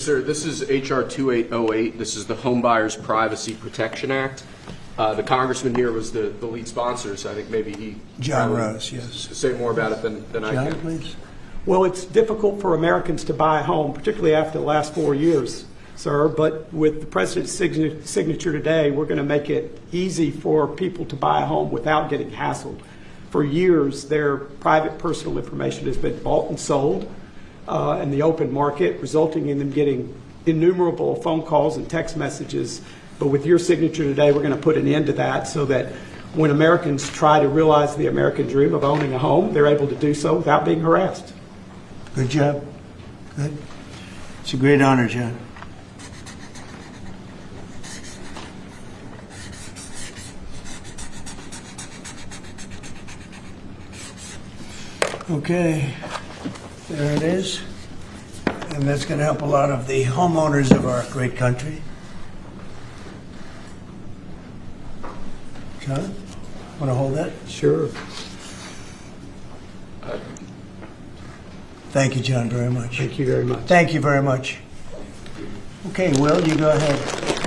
Sir, this is H.R. 2808. This is the Homebuyers Privacy Protection Act. The congressman here was the lead sponsor, so I think maybe he John Rose, yes. Say more about it than I can. John, please. Well, it's difficult for Americans to buy a home, particularly after the last 4 years, sir. But with the president's signature today, we're going to make it easy for people to buy a home without getting hassled. For years, their private personal information has been bought and sold in the open market, resulting in them getting innumerable phone calls and text messages. But with your signature today, we're going to put an end to that so that when Americans try to realize the American dream of owning a home, they're able to do so without being harassed. Good job. Good. It's a great honor, John. Okay, there it is. And that's going to help a lot of the homeowners of our great country. John, want to hold that? Sure. Thank you, John, very much. Thank you very much. Thank you very much. Okay, Will, you go ahead.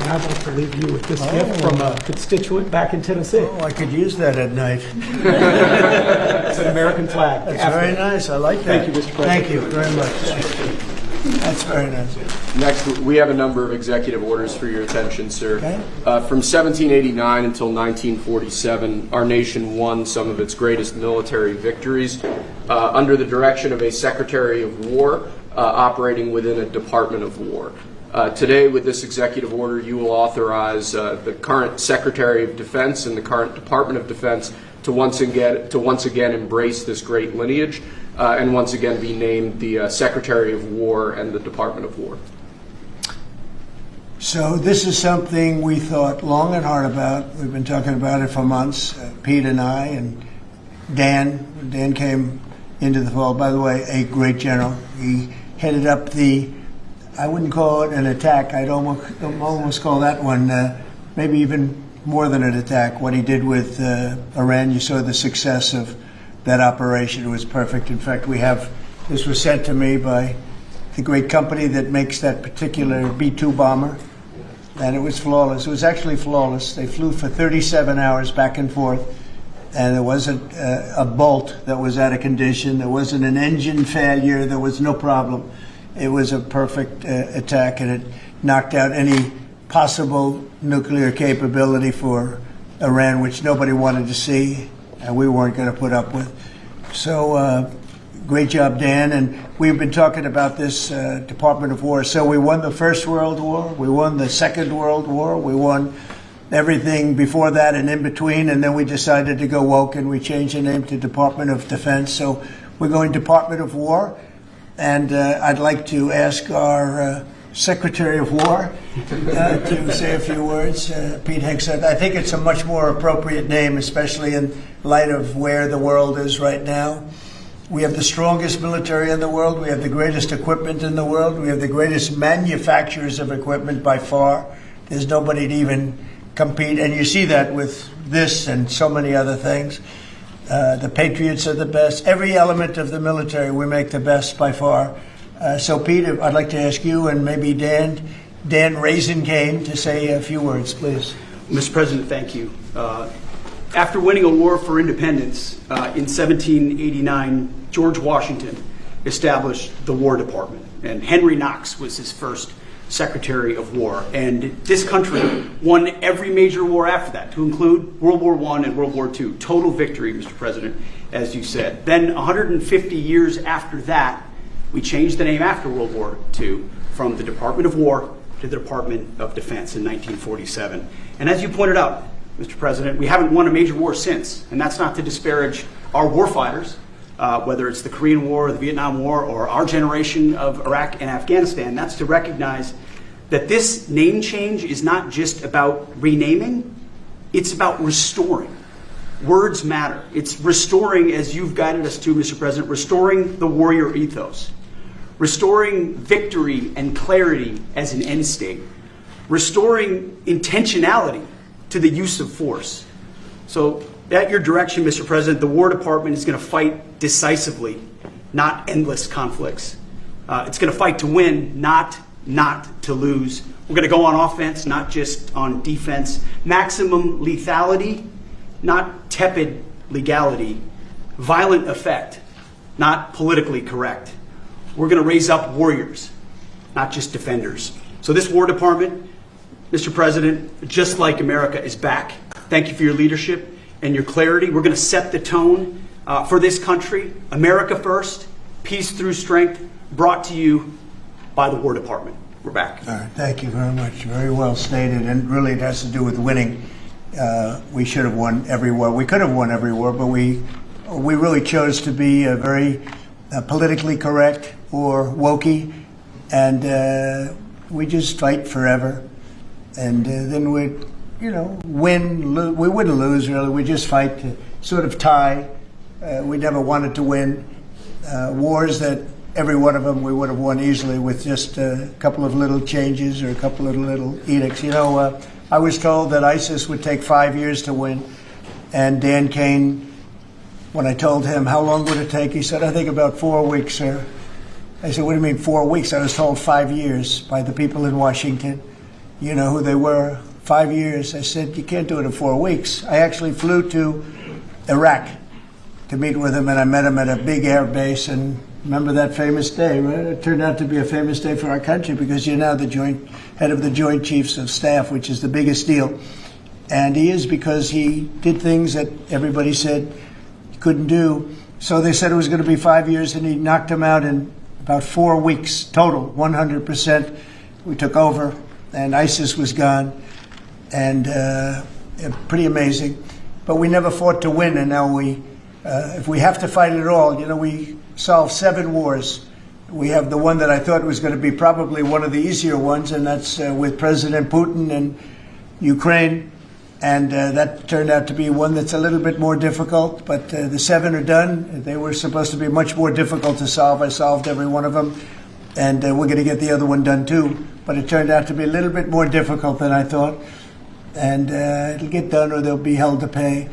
And I'd like to leave you with this gift from a constituent back in Tennessee. Oh, I could use that at night. It's an American flag. That's very nice. I like that. Thank you, Mr. President. Thank you very much. That's very nice. Next, we have a number of executive orders for your attention, sir. Okay. From 1789 until 1947, our nation won some of its greatest military victories under the direction of a Secretary of War operating within a Department of War. Today, with this executive order, you will authorize the current Secretary of Defense and the current Department of Defense to once again embrace this great lineage and once again be named the Secretary of War and the Department of War. So this is something we thought long and hard about. We've been talking about it for months, Pete and I, and Dan. Dan came into the fold. By the way, a great general. He headed up the, I wouldn't call it an attack. I'd almost call that one maybe even more than an attack. What he did with Iran, you saw the success of that operation. It was perfect. In fact, this was sent to me by the great company that makes that particular B-2 bomber, and it was flawless. It was actually flawless. They flew for 37 hours back and forth, and there wasn't a bolt that was out of condition. There wasn't an engine failure. There was no problem. It was a perfect attack, and it knocked out any possible nuclear capability for Iran, which nobody wanted to see, and we weren't going to put up with. So great job, Dan. And we've been talking about this Department of War. So we won the First World War. We won the Second World War. We won everything before that and in between. And then we decided to go woke, and we changed the name to Department of Defense. So we're going Department of War. And I'd like to ask our Secretary of War to say a few words. Pete Hegseth. I think it's a much more appropriate name, especially in light of where the world is right now. We have the strongest military in the world. We have the greatest equipment in the world. We have the greatest manufacturers of equipment by far. There's nobody to even compete. And you see that with this and so many other things. The Patriots are the best. Every element of the military, we make the best by far. So, Pete, I'd like to ask you and maybe Dan Raisin Kane to say a few words, please. Mr. President, thank you. After winning a war for independence in 1789, George Washington established the War Department, and Henry Knox was his first Secretary of War. And this country won every major war after that, to include World War I and World War II. Total victory, Mr. President, as you said. Then 150 years after that, we changed the name after World War II from the Department of War to the Department of Defense in 1947. And as you pointed out, Mr. President, we haven't won a major war since, and that's not to disparage our warfighters, whether it's the Korean War or the Vietnam War or our generation of Iraq and Afghanistan. That's to recognize that this name change is not just about renaming, it's about restoring. Words matter. It's restoring, as you've guided us to, Mr. President, restoring the warrior ethos, restoring victory and clarity as an end state, restoring intentionality to the use of force. So at your direction, Mr. President, the War Department is going to fight decisively, not endless conflicts. It's going to fight to win, not not to lose. We're going to go on offense, not just on defense. Maximum lethality, not tepid legality. Violent effect, not politically correct. We're going to raise up warriors, not just defenders. So this War Department, Mr. President, just like America, is back. Thank you for your leadership and your clarity. We're going to set the tone for this country. America first, peace through strength, brought to you by the War Department. We're back. All right, thank you very much. Very well stated, and really it has to do with winning. We should have won every war. We could have won every war, but we really chose to be very politically correct or wokey, and we just fight forever. And then we'd, win. We wouldn't lose, really. We just fight to sort of tie. We never wanted to win. Wars that every one of them we would have won easily with just a couple of little changes or a couple of little edicts. I was told that ISIS would take 5 years to win. And Dan Kane, when I told him how long would it take, he said, I think about 4 weeks, sir. I said, what do you mean 4 weeks? I was told 5 years by the people in Washington. You know who they were? 5 years. I said, you can't do it in 4 weeks. I actually flew to Iraq to meet with him, and I met him at a big air base. And remember that famous day, right? It turned out to be a famous day for our country because you're now the head of the Joint Chiefs of Staff, which is the biggest deal. And he is, because he did things that everybody said he couldn't do. So they said it was going to be 5 years, and he knocked them out in about 4 weeks total, 100%. We took over, and ISIS was gone, and pretty amazing. But we never fought to win, and now if we have to fight it all, we solved 7 wars. We have the one that I thought was going to be probably one of the easier ones, and that's with President Putin and Ukraine. And that turned out to be one that's a little bit more difficult, but the 7 are done. They were supposed to be much more difficult to solve. I solved every one of them, and we're going to get the other one done too. But it turned out to be a little bit more difficult than I thought. And it'll get done or they'll be held to pay.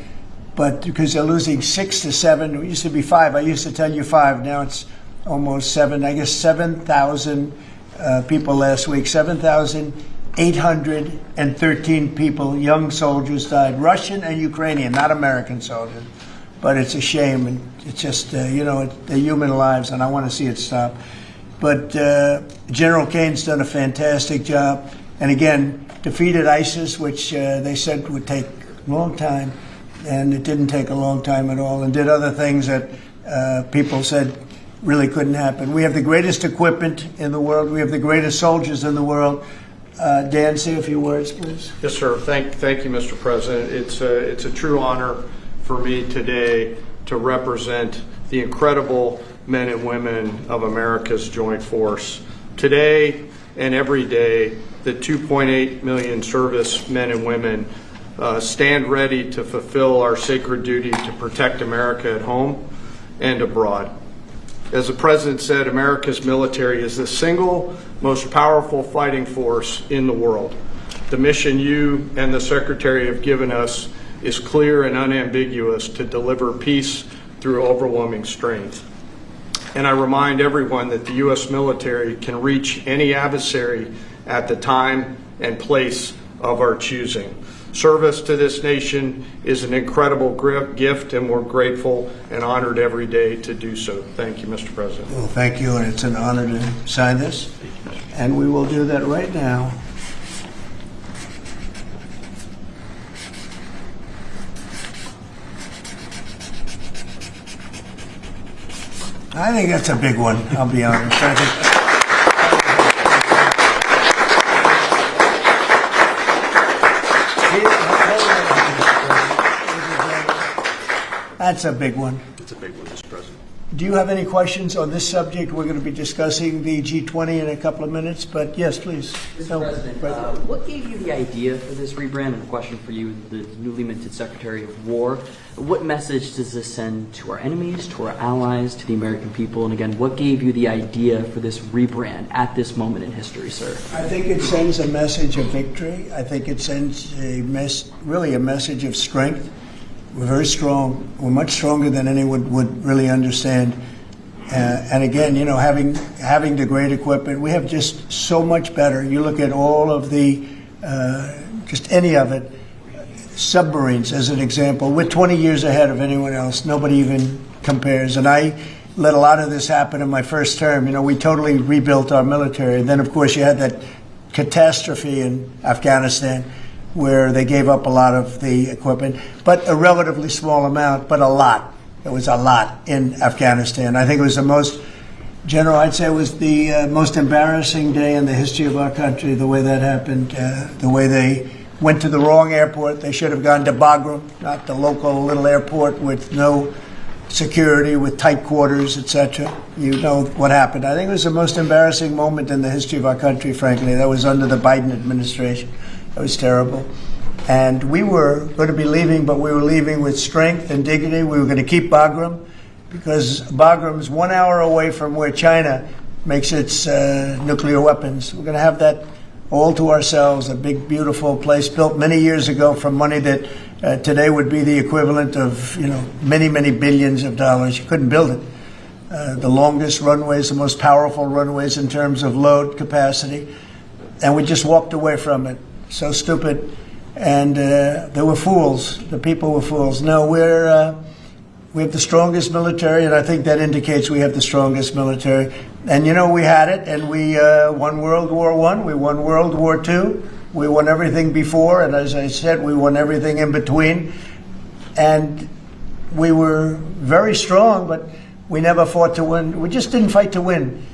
But because they're losing 6 to 7, it used to be 5. I used to tell you 5. Now it's almost 7. I guess 7,000 people last week. 7,813 people, young soldiers, died. Russian and Ukrainian, not American soldiers. But it's a shame, and it's just, they're human lives, and I want to see it stop. But General Kane's done a fantastic job. And again, defeated ISIS, which they said would take a long time. And it didn't take a long time at all, and did other things that people said really couldn't happen. We have the greatest equipment in the world. We have the greatest soldiers in the world. Dan, say a few words, please. Yes, sir. Thank you, Mr. President. It's a true honor for me today to represent the incredible men and women of America's joint force. Today and every day, the 2.8 million servicemen and women stand ready to fulfill our sacred duty to protect America at home and abroad. As the President said, America's military is the single most powerful fighting force in the world. The mission you and the Secretary have given us is clear and unambiguous: to deliver peace through overwhelming strength. And I remind everyone that the U.S. military can reach any adversary at the time and place of our choosing. Service to this nation is an incredible gift, and we're grateful and honored every day to do so. Thank you, Mr. President. Well, thank you, and it's an honor to sign this. And we will do that right now. I think that's a big one, I'll be honest. That's a big one. It's a big one, Mr. President. Do you have any questions on this subject? We're going to be discussing the G20 in a couple of minutes, but yes, please. Mr. President, what gave you the idea for this rebrand? And a question for you, the newly minted Secretary of War. What message does this send to our enemies, to our allies, to the American people? And again, what gave you the idea for this rebrand at this moment in history, sir? I think it sends a message of victory. I think it sends really a message of strength. We're very strong. We're much stronger than anyone would really understand. And again, you know, having the great equipment, we have just so much better. You look at all of the, just any of it, submarines as an example. We're 20 years ahead of anyone else. Nobody even compares. And I let a lot of this happen in my first term. You know, we totally rebuilt our military. And then, of course, you had that catastrophe in Afghanistan where they gave up a lot of the equipment, but a relatively small amount, but a lot. It was a lot in Afghanistan. I think it was the most, General, I'd say it was the most embarrassing day in the history of our country, the way that happened, the way they went to the wrong airport. They should have gone to Bagram, not the local little airport with no security, with tight quarters, etc. You know what happened. I think it was the most embarrassing moment in the history of our country, frankly. That was under the Biden administration. That was terrible. And we were going to be leaving, but we were leaving with strength and dignity. We were going to keep Bagram because Bagram is 1 hour away from where China makes its nuclear weapons. We're going to have that all to ourselves, a big, beautiful place built many years ago from money that today would be the equivalent of, you know, many, many billions of dollars. You couldn't build it. The longest runways, the most powerful runways in terms of load capacity. And we just walked away from it. So stupid. And they were fools. The people were fools. No, we have the strongest military, and I think that indicates we have the strongest military. And, you know, we had it, and we won World War I, we won World War II, we won everything before, and as I said, we won everything in between. And we were very strong, but we never fought to win. We just didn't fight to win.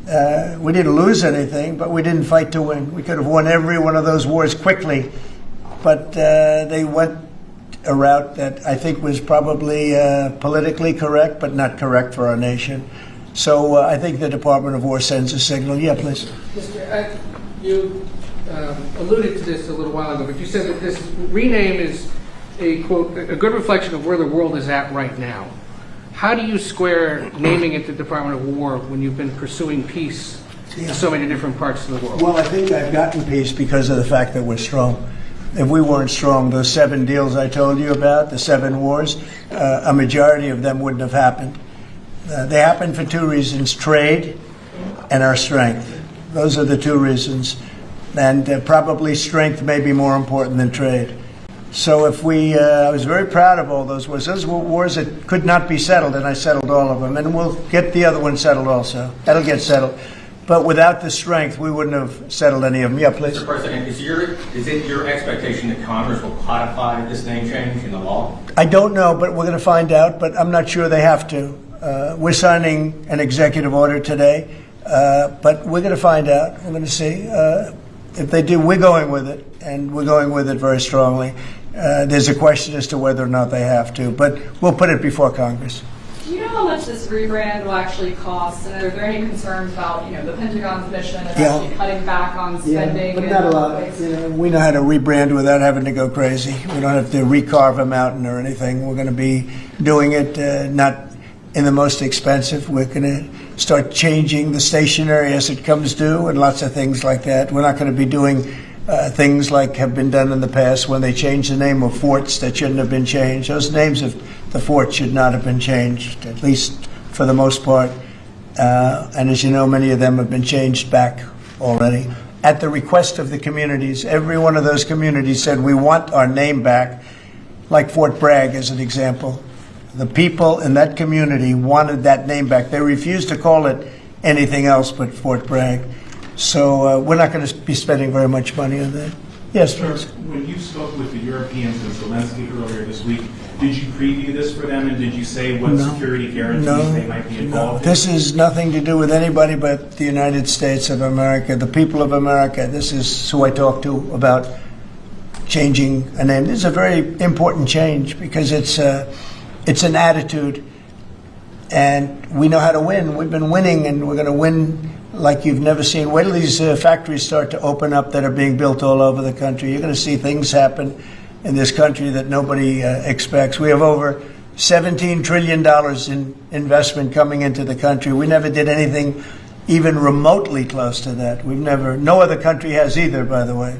We didn't lose anything, but we didn't fight to win. We could have won every one of those wars quickly, but they went a route that I think was probably politically correct, but not correct for our nation. So I think the Department of War sends a signal. Yeah, please. Mr. You alluded to this a little while ago, but you said that this rename is a, quote, a good reflection of where the world is at right now. How do you square naming it the Department of War when you've been pursuing peace in so many different parts of the world? Well, I think I've gotten peace because of the fact that we're strong. If we weren't strong, those 7 deals I told you about, the 7 wars, a majority of them wouldn't have happened. They happened for 2 reasons, trade and our strength. Those are the 2 reasons. And probably strength may be more important than trade. So if I was very proud of all those wars. Those were wars that could not be settled, and I settled all of them. And we'll get the other one settled also. That'll get settled. But without the strength, we wouldn't have settled any of them. Yeah, please. Mr. President, is it your expectation that Congress will codify this name change in the law? I don't know, but we're going to find out. But I'm not sure they have to. We're signing an executive order today, but we're going to find out. We're going to see. If they do, we're going with it, and we're going with it very strongly. There's a question as to whether or not they have to, but we'll put it before Congress. Do you know how much this rebrand will actually cost? And are there any concerns about, you know, the Pentagon's mission of actually cutting back on spending? Yeah, but not a lot. You know, we know how to rebrand without having to go crazy. We don't have to recarve a mountain or anything. We're going to be doing it not in the most expensive. We're going to start changing the stationery as it comes due and lots of things like that. We're not going to be doing things like have been done in the past when they changed the name of forts that shouldn't have been changed. Those names of the forts should not have been changed, at least for the most part. And as you know, many of them have been changed back already. At the request of the communities, every one of those communities said, we want our name back, like Fort Bragg as an example. The people in that community wanted that name back. They refused to call it anything else but Fort Bragg. So we're not going to be spending very much money on that. Yes, please. When you spoke with the Europeans and Zelensky earlier this week, did you preview this for them, and did you say what security guarantees they might be involved in? This has nothing to do with anybody but the United States of America, the people of America. This is who I talk to about changing a name. This is a very important change because it's an attitude, and we know how to win. We've been winning, and we're going to win like you've never seen. Wait till these factories start to open up that are being built all over the country. You're going to see things happen in this country that nobody expects. We have over $17 trillion in investment coming into the country. We never did anything even remotely close to that. No other country has either, by the way.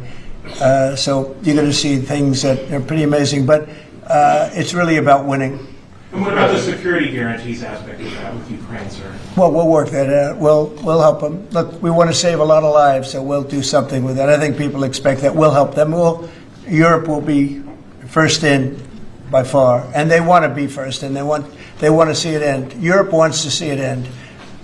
So you're going to see things that are pretty amazing. But it's really about winning. And what about the security guarantees aspect of that with Ukraine, sir? Well, we'll work that out. We'll help them. Look, we want to save a lot of lives, so we'll do something with that. I think people expect that. We'll help them. Europe will be first in by far, and they want to be first, and they want to see it end. Europe wants to see it end,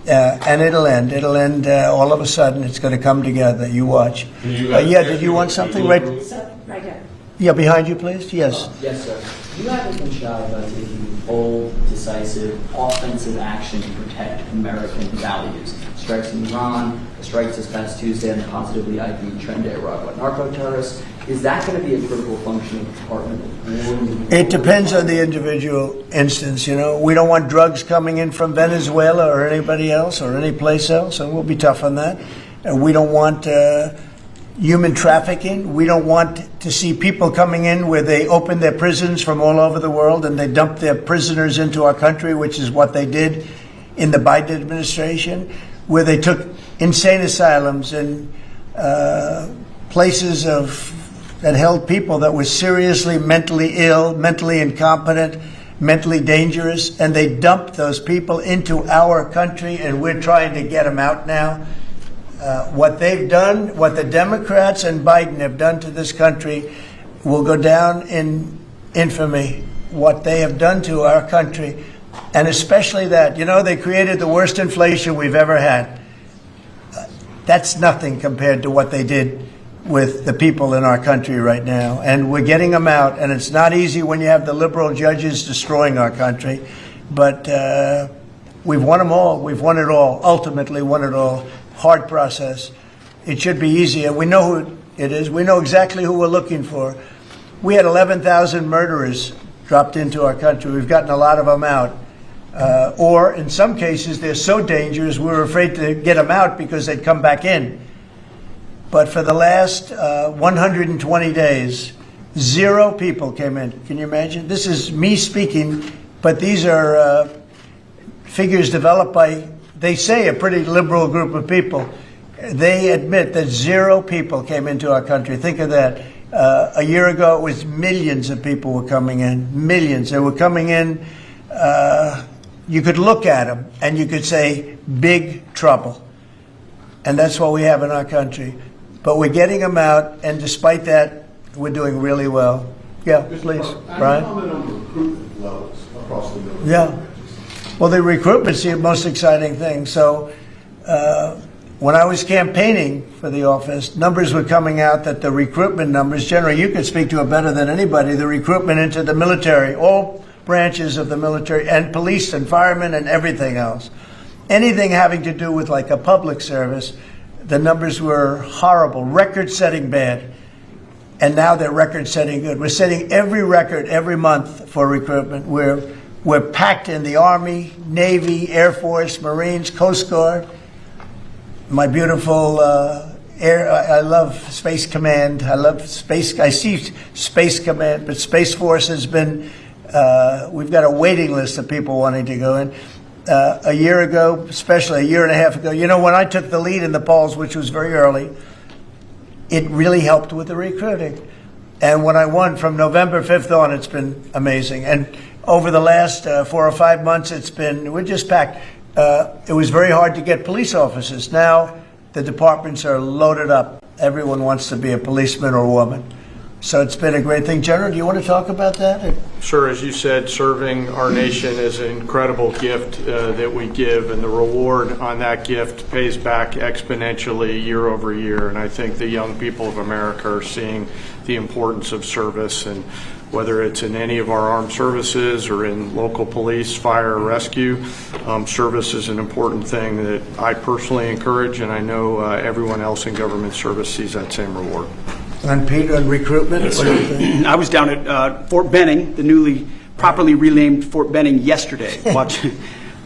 and it'll end. It'll end all of a sudden. It's going to come together. You watch. Yeah, did you want something? Right here. Yeah, behind you, please. Yes. Yes, sir. You haven't been shy about taking bold, decisive, offensive action to protect American values. Strikes in Iran, strikes this past Tuesday on the positively ID'd Nicaragua narco-terrorists. Is that going to be a critical function of the Department of War? It depends on the individual instance. You know, we don't want drugs coming in from Venezuela or anybody else or any place else, and we'll be tough on that. We don't want human trafficking. We don't want to see people coming in where they open their prisons from all over the world and they dump their prisoners into our country, which is what they did in the Biden administration, where they took insane asylums and places that held people that were seriously mentally ill, mentally incompetent, mentally dangerous, and they dumped those people into our country, and we're trying to get them out now. What they've done, what the Democrats and Biden have done to this country will go down in infamy. What they have done to our country, and especially that, you know, they created the worst inflation we've ever had. That's nothing compared to what they did with the people in our country right now. And we're getting them out, and it's not easy when you have the liberal judges destroying our country. But we've won them all. We've won it all, ultimately won it all. Hard process. It should be easier. We know who it is. We know exactly who we're looking for. We had 11,000 murderers dropped into our country. We've gotten a lot of them out. Or in some cases, they're so dangerous, we were afraid to get them out because they'd come back in. But for the last 120 days, 0 people came in. Can you imagine? This is me speaking, but these are figures developed by, they say, a pretty liberal group of people. They admit that 0 people came into our country. Think of that. A year ago, it was millions of people were coming in. Millions. They were coming in. You could look at them and you could say, big trouble. And that's what we have in our country. But we're getting them out, and despite that, we're doing really well. Yeah, please, Brian. Comment on the recruitment levels across the military. Yeah. Well, the recruitment's the most exciting thing. So when I was campaigning for the office, numbers were coming out that the recruitment numbers, generally, you could speak to it better than anybody, the recruitment into the military, all branches of the military, and police and firemen and everything else. Anything having to do with like a public service, the numbers were horrible, record-setting bad. And now they're record-setting good. We're setting every record every month for recruitment. We're packed in the Army, Navy, Air Force, Marines, Coast Guard. My beautiful I love Space Command. I see Space Command, but Space Force has been, we've got a waiting list of people wanting to go in. A year ago, especially a year and a half ago, you know, when I took the lead in the polls, which was very early, it really helped with the recruiting. And when I won from November 5th on, it's been amazing. And over the last 4 or 5 months, we're just packed. It was very hard to get police officers. Now the departments are loaded up. Everyone wants to be a policeman or woman. So it's been a great thing. General, do you want to talk about that? Sure. As you said, serving our nation is an incredible gift that we give, and the reward on that gift pays back exponentially year over year. And I think the young people of America are seeing the importance of service, and whether it's in any of our armed services or in local police, fire, or rescue, service is an important thing that I personally encourage, and I know everyone else in government service sees that same reward. And Peter, on recruitment? I was down at Fort Benning, the newly properly renamed Fort Benning, yesterday,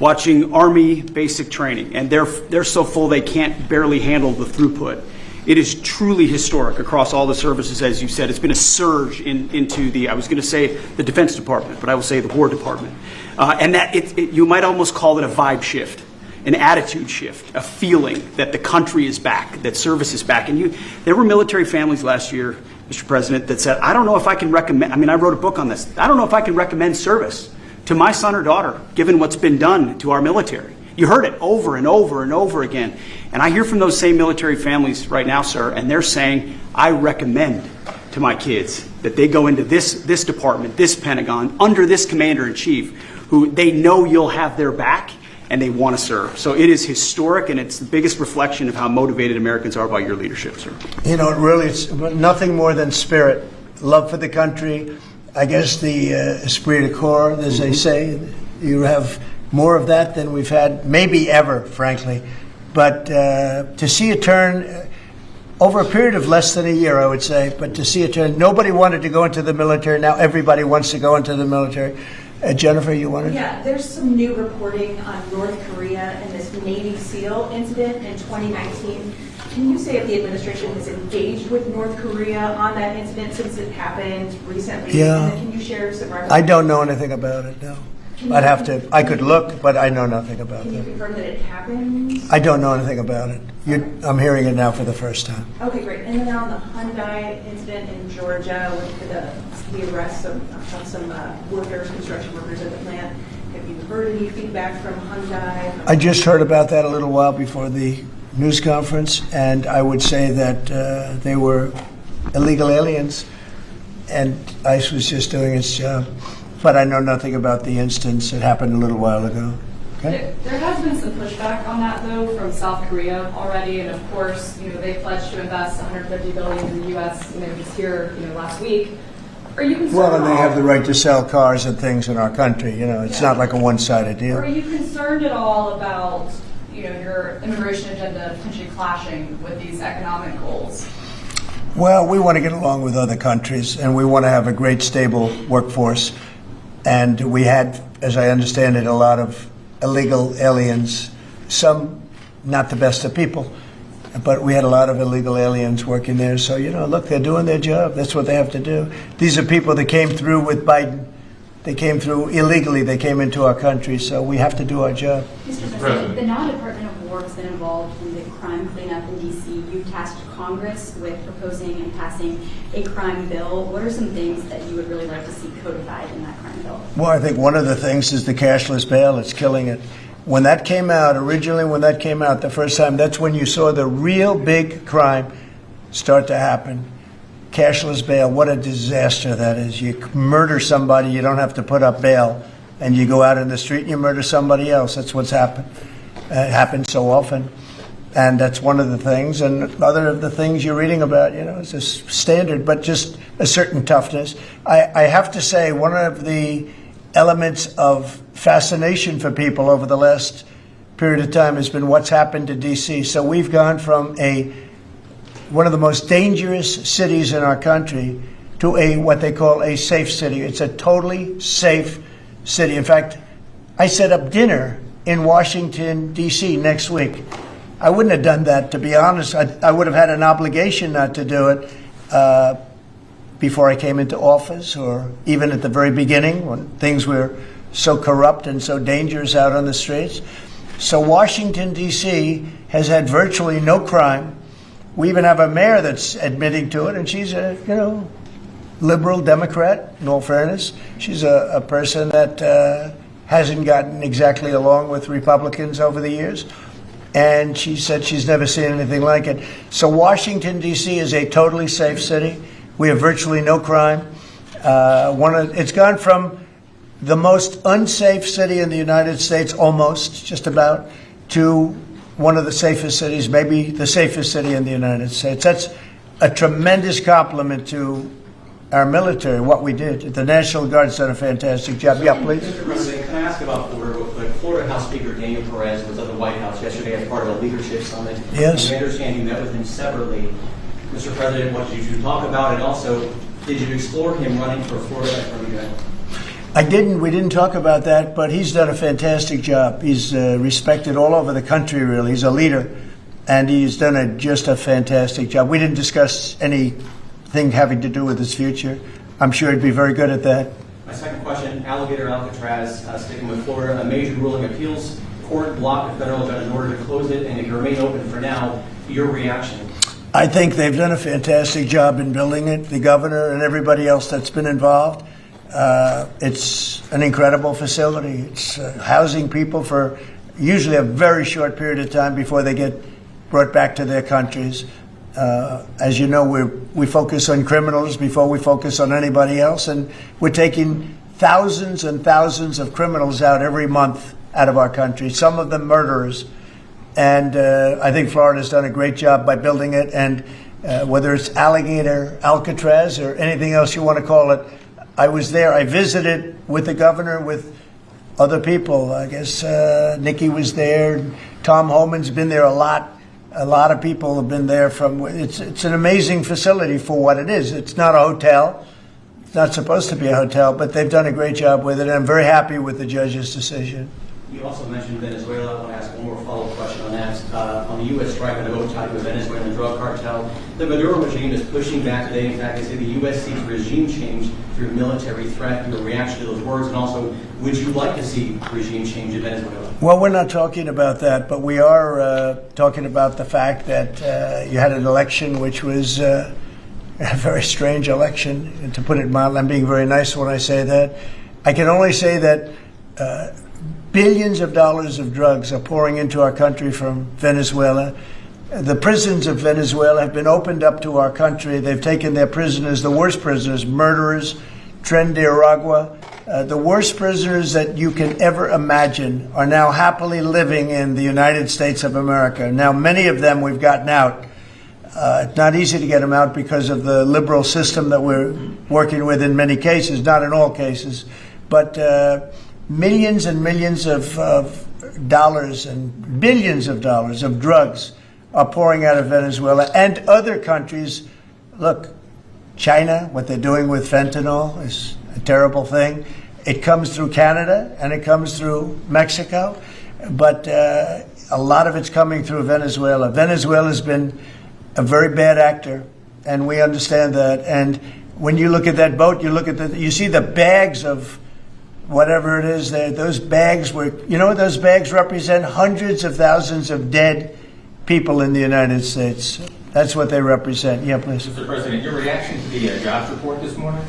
watching Army basic training, and they're so full they can't barely handle the throughput. It is truly historic across all the services, as you said. It's been a surge into the, I was going to say the Defense Department, but I will say the War Department. And that you might almost call it a vibe shift, an attitude shift, a feeling that the country is back, that service is back. And there were military families last year, Mr. President, that said, I don't know if I can recommend, I mean, I wrote a book on this. I don't know if I can recommend service to my son or daughter, given what's been done to our military. You heard it over and over and over again. And I hear from those same military families right now, sir, and they're saying, I recommend to my kids that they go into this department, this Pentagon, under this commander-in-chief, who they know you'll have their back and they want to serve. So it is historic, and it's the biggest reflection of how motivated Americans are by your leadership, sir. You know, it's nothing more than spirit, love for the country. I guess the esprit de corps, as they say, you have more of that than we've had maybe ever, frankly. But to see a turn over a period of less than a year, I would say, but to see a turn, nobody wanted to go into the military. Now everybody wants to go into the military. Jennifer, you wanted? Yeah, there's some new reporting on North Korea and this Navy SEAL incident in 2019. Can you say if the administration has engaged with North Korea on that incident since it happened recently? Yeah. And then can you share some records? I don't know anything about it, no. I'd have to, I could look, but I know nothing about it. Can you confirm that it happened? I don't know anything about it. I'm hearing it now for the first time. Okay, great. And then on the Hyundai incident in Georgia with the arrest of some workers, construction workers at the plant, have you heard any feedback from Hyundai? I just heard about that a little while before the news conference, and I would say that they were illegal aliens, and ICE was just doing its job. But I know nothing about the instance that happened a little while ago. Okay? There has been some pushback on that, though, from South Korea already, and of course, they pledged to invest $150 billion in the U.S. Just here, last week. Are you concerned? Well, and they have the right to sell cars and things in our country. It's not like a one-sided deal. Are you concerned at all about your immigration agenda potentially clashing with these economic goals? Well, we want to get along with other countries, and we want to have a great, stable workforce. And we had, as I understand it, a lot of illegal aliens, some not the best of people, but we had a lot of illegal aliens working there. So, look, they're doing their job. That's what they have to do. These are people that came through with Biden. They came through illegally. They came into our country. So we have to do our job. Mr. President, the now Department of War has been involved in the crime cleanup in D.C. You tasked Congress with proposing and passing a crime bill. What are some things that you would really like to see codified in that crime bill? Well, I think one of the things is the cashless bail. It's killing it. When that came out, the first time, that's when you saw the real big crime start to happen. Cashless bail, what a disaster that is. You murder somebody, you don't have to put up bail, and you go out in the street and you murder somebody else. That's what's happened. It happens so often. And that's one of the things. And other of the things you're reading about, it's a standard, but just a certain toughness. I have to say, one of the elements of fascination for people over the last period of time has been what's happened to D.C. So we've gone from one of the most dangerous cities in our country to what they call a safe city. It's a totally safe city. In fact, I set up dinner in Washington, D.C. next week. I wouldn't have done that, to be honest. I would have had an obligation not to do it before I came into office, or even at the very beginning when things were so corrupt and so dangerous out on the streets. So Washington, D.C. has had virtually no crime. We even have a mayor that's admitting to it, and she's a, liberal Democrat, in all fairness. She's a person that hasn't gotten exactly along with Republicans over the years. And she said she's never seen anything like it. So Washington, D.C. is a totally safe city. We have virtually no crime. It's gone from the most unsafe city in the United States, almost, just about, to one of the safest cities, maybe the safest city in the United States. That's a tremendous compliment to our military, what we did. The National Guard's done a fantastic job. Yeah, please. Mr. President, can I ask about Florida? Florida House Speaker Daniel Perez was at the White House yesterday as part of a leadership summit. Yes. We understand you met with him separately. Mr. President, what did you talk about? And also, did you explore him running for Florida Attorney? I didn't. We didn't talk about that, but he's done a fantastic job. He's respected all over the country, really. He's a leader, and he's done just a fantastic job. We didn't discuss anything having to do with his future. I'm sure he'd be very good at that. My second question, Alligator Alcatraz, sticking with Florida, a major ruling appeals court blocked the federal judge in order to close it, and if you remain open for now, your reaction? I think they've done a fantastic job in building it, the governor and everybody else that's been involved. It's an incredible facility. It's housing people for usually a very short period of time before they get brought back to their countries. As you know, we focus on criminals before we focus on anybody else, and we're taking thousands and thousands of criminals out every month out of our country, some of them murderers. And I think Florida's done a great job by building it, and whether it's Alligator, Alcatraz, or anything else you want to call it, I was there. I visited with the governor, with other people. I guess Nikki was there. Tom Homan's been there a lot. A lot of people have been there from. It's an amazing facility for what it is. It's not a hotel. It's not supposed to be a hotel, but they've done a great job with it, and I'm very happy with the judge's decision. You also mentioned Venezuela. I want to ask one more follow-up question on that. On the U.S. strike on the boat tied to the Venezuelan drug cartel, the Maduro regime is pushing back today. In fact, they say the U.S. seeks regime change through military threat. Your reaction to those words, and also, would you like to see regime change in Venezuela? Well, we're not talking about that, but we are talking about the fact that you had an election which was a very strange election, and to put it mildly. I'm being very nice when I say that. I can only say that billions of dollars of drugs are pouring into our country from Venezuela. The prisons of Venezuela have been opened up to our country. They've taken their prisoners, the worst prisoners, murderers, Tren de Aragua. The worst prisoners that you can ever imagine are now happily living in the United States of America. Now, many of them we've gotten out. It's not easy to get them out because of the liberal system that we're working with in many cases, not in all cases. But millions and millions of dollars and billions of dollars of drugs are pouring out of Venezuela and other countries. Look, China, what they're doing with fentanyl is a terrible thing. It comes through Canada and it comes through Mexico, but a lot of it's coming through Venezuela. Venezuela's been a very bad actor, and we understand that. And when you look at that boat, you see the bags of whatever it is there. Those bags what those bags represent? Hundreds of thousands of dead people in the United States. That's what they represent. Yeah, please. Mr. President, your reaction to the jobs report this morning?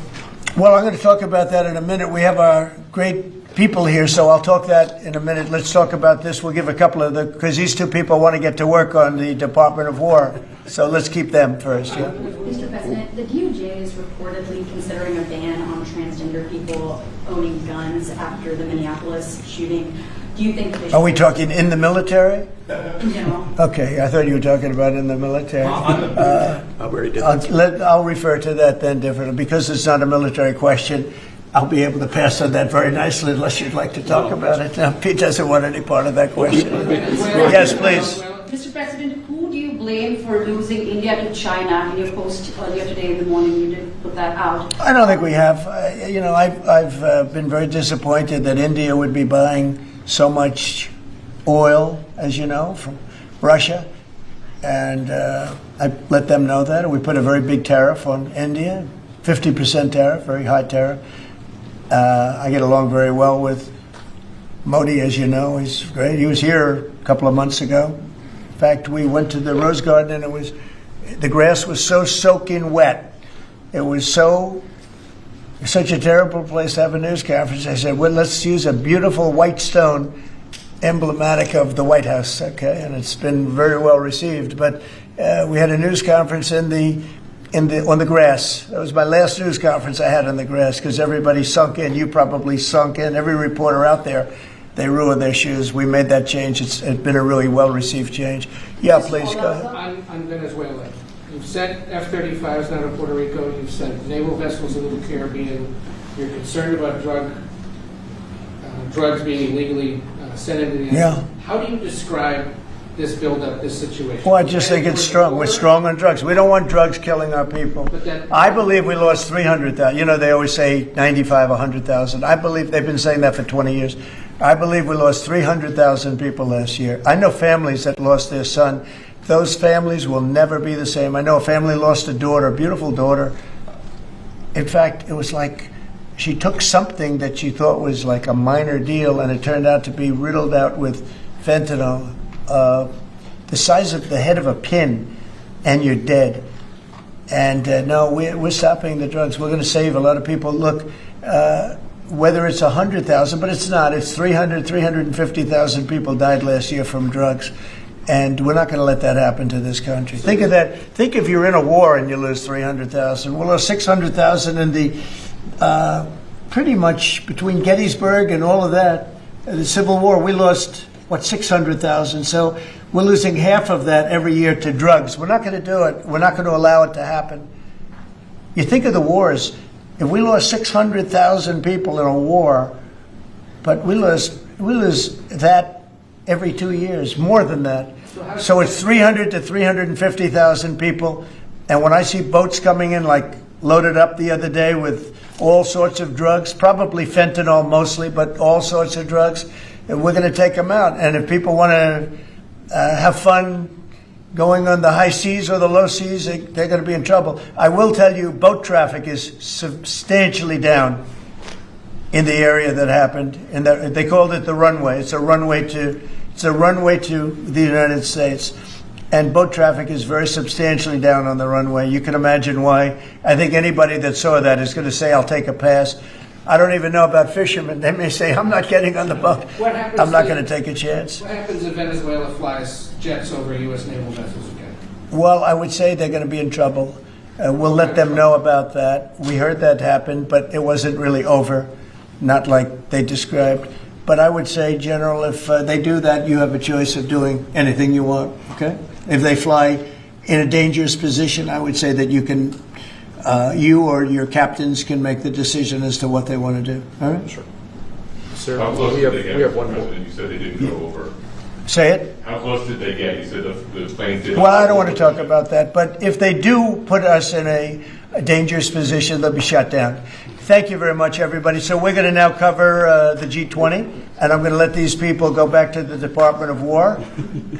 Well, I'm going to talk about that in a minute. We have our great people here, so I'll talk that in a minute. Let's talk about this. We'll give a couple of because these two people want to get to work on the Department of War. So let's keep them first. Yeah? Mr. President, the DOJ is reportedly considering a ban on transgender people owning guns after the Minneapolis shooting. Do you think they should... Are we talking in the military? In general. Okay, I thought you were talking about in the military. I'll I'll refer to that then differently. Because it's not a military question, I'll be able to pass on that very nicely unless you'd like to talk about it. No, Pete doesn't want any part of that question. Yes, please. Mr. President, who do you blame for losing India to China? In your post earlier today in the morning, you did put that out. I don't think we have. I've been very disappointed that India would be buying so much oil, as you know, from Russia. And I let them know that. We put a very big tariff on India, 50% tariff, very high tariff. I get along very well with Modi, as you know. He's great. He was here a couple of months ago. In fact, we went to the Rose Garden, and the grass was so soaking wet. It was such a terrible place to have a news conference. I said, well, let's use a beautiful white stone emblematic of the White House, okay? And it's been very well received. But we had a news conference on the grass. That was my last news conference I had on the grass because everybody sunk in. You probably sunk in. Every reporter out there, they ruined their shoes. We made that change. It's been a really well-received change. Yeah, please, go ahead. On Venezuela. You've sent F-35s down to Puerto Rico. You've sent naval vessels into the Caribbean. You're concerned about drugs being illegally sent into the yeah. How do you describe this buildup, this situation? Well, I just think it's strong. We're strong on drugs. We don't want drugs killing our people. I believe we lost 300,000. You know, they always say 95, 100,000. I believe they've been saying that for 20 years. I believe we lost 300,000 people last year. I know families that lost their son. Those families will never be the same. I know a family lost a daughter, a beautiful daughter. In fact, it was like she took something that she thought was like a minor deal, and it turned out to be riddled out with fentanyl, the size of the head of a pin, and you're dead. And no, we're stopping the drugs. We're going to save a lot of people. Look, whether it's 100,000, but it's not. It's 350,000 people died last year from drugs. And we're not going to let that happen to this country. Think of that. Think if you're in a war and you lose 300,000. We'll lose 600,000 in the, pretty much between Gettysburg and all of that, the Civil War, we lost, 600,000. So we're losing half of that every year to drugs. We're not going to do it. We're not going to allow it to happen. You think of the wars. If we lost 600,000 people in a war, but we lose that every 2 years, more than that. So it's 300 to 350,000 people. And when I see boats coming in, like loaded up the other day with all sorts of drugs, probably fentanyl mostly, but all sorts of drugs, and we're going to take them out. And if people want to have fun going on the high seas or the low seas, they're going to be in trouble. I will tell you, boat traffic is substantially down in the area that happened. And they called it the runway. It's a runway to the United States. And boat traffic is very substantially down on the runway. You can imagine why. I think anybody that saw that is going to say, I'll take a pass. I don't even know about fishermen. They may say, I'm not getting on the boat. I'm not going to take a chance. What happens if Venezuela flies jets over U.S. naval vessels again? Well, I would say they're going to be in trouble. We'll let them know about that. We heard that happen, but it wasn't really over, not like they described. But I would say, General, if they do that, you have a choice of doing anything you want, okay? If they fly in a dangerous position, I would say that you can, you or your captains can make the decision as to what they want to do. All right? Sure. Sir, how close did they get? We have one more. You said they didn't go over. Say it? How close did they get? You said the planes didn't. Well, I don't want to talk about that, but if they do put us in a dangerous position, they'll be shut down. Thank you very much, everybody. So we're going to now cover the G20, and I'm going to let these people go back to the Department of War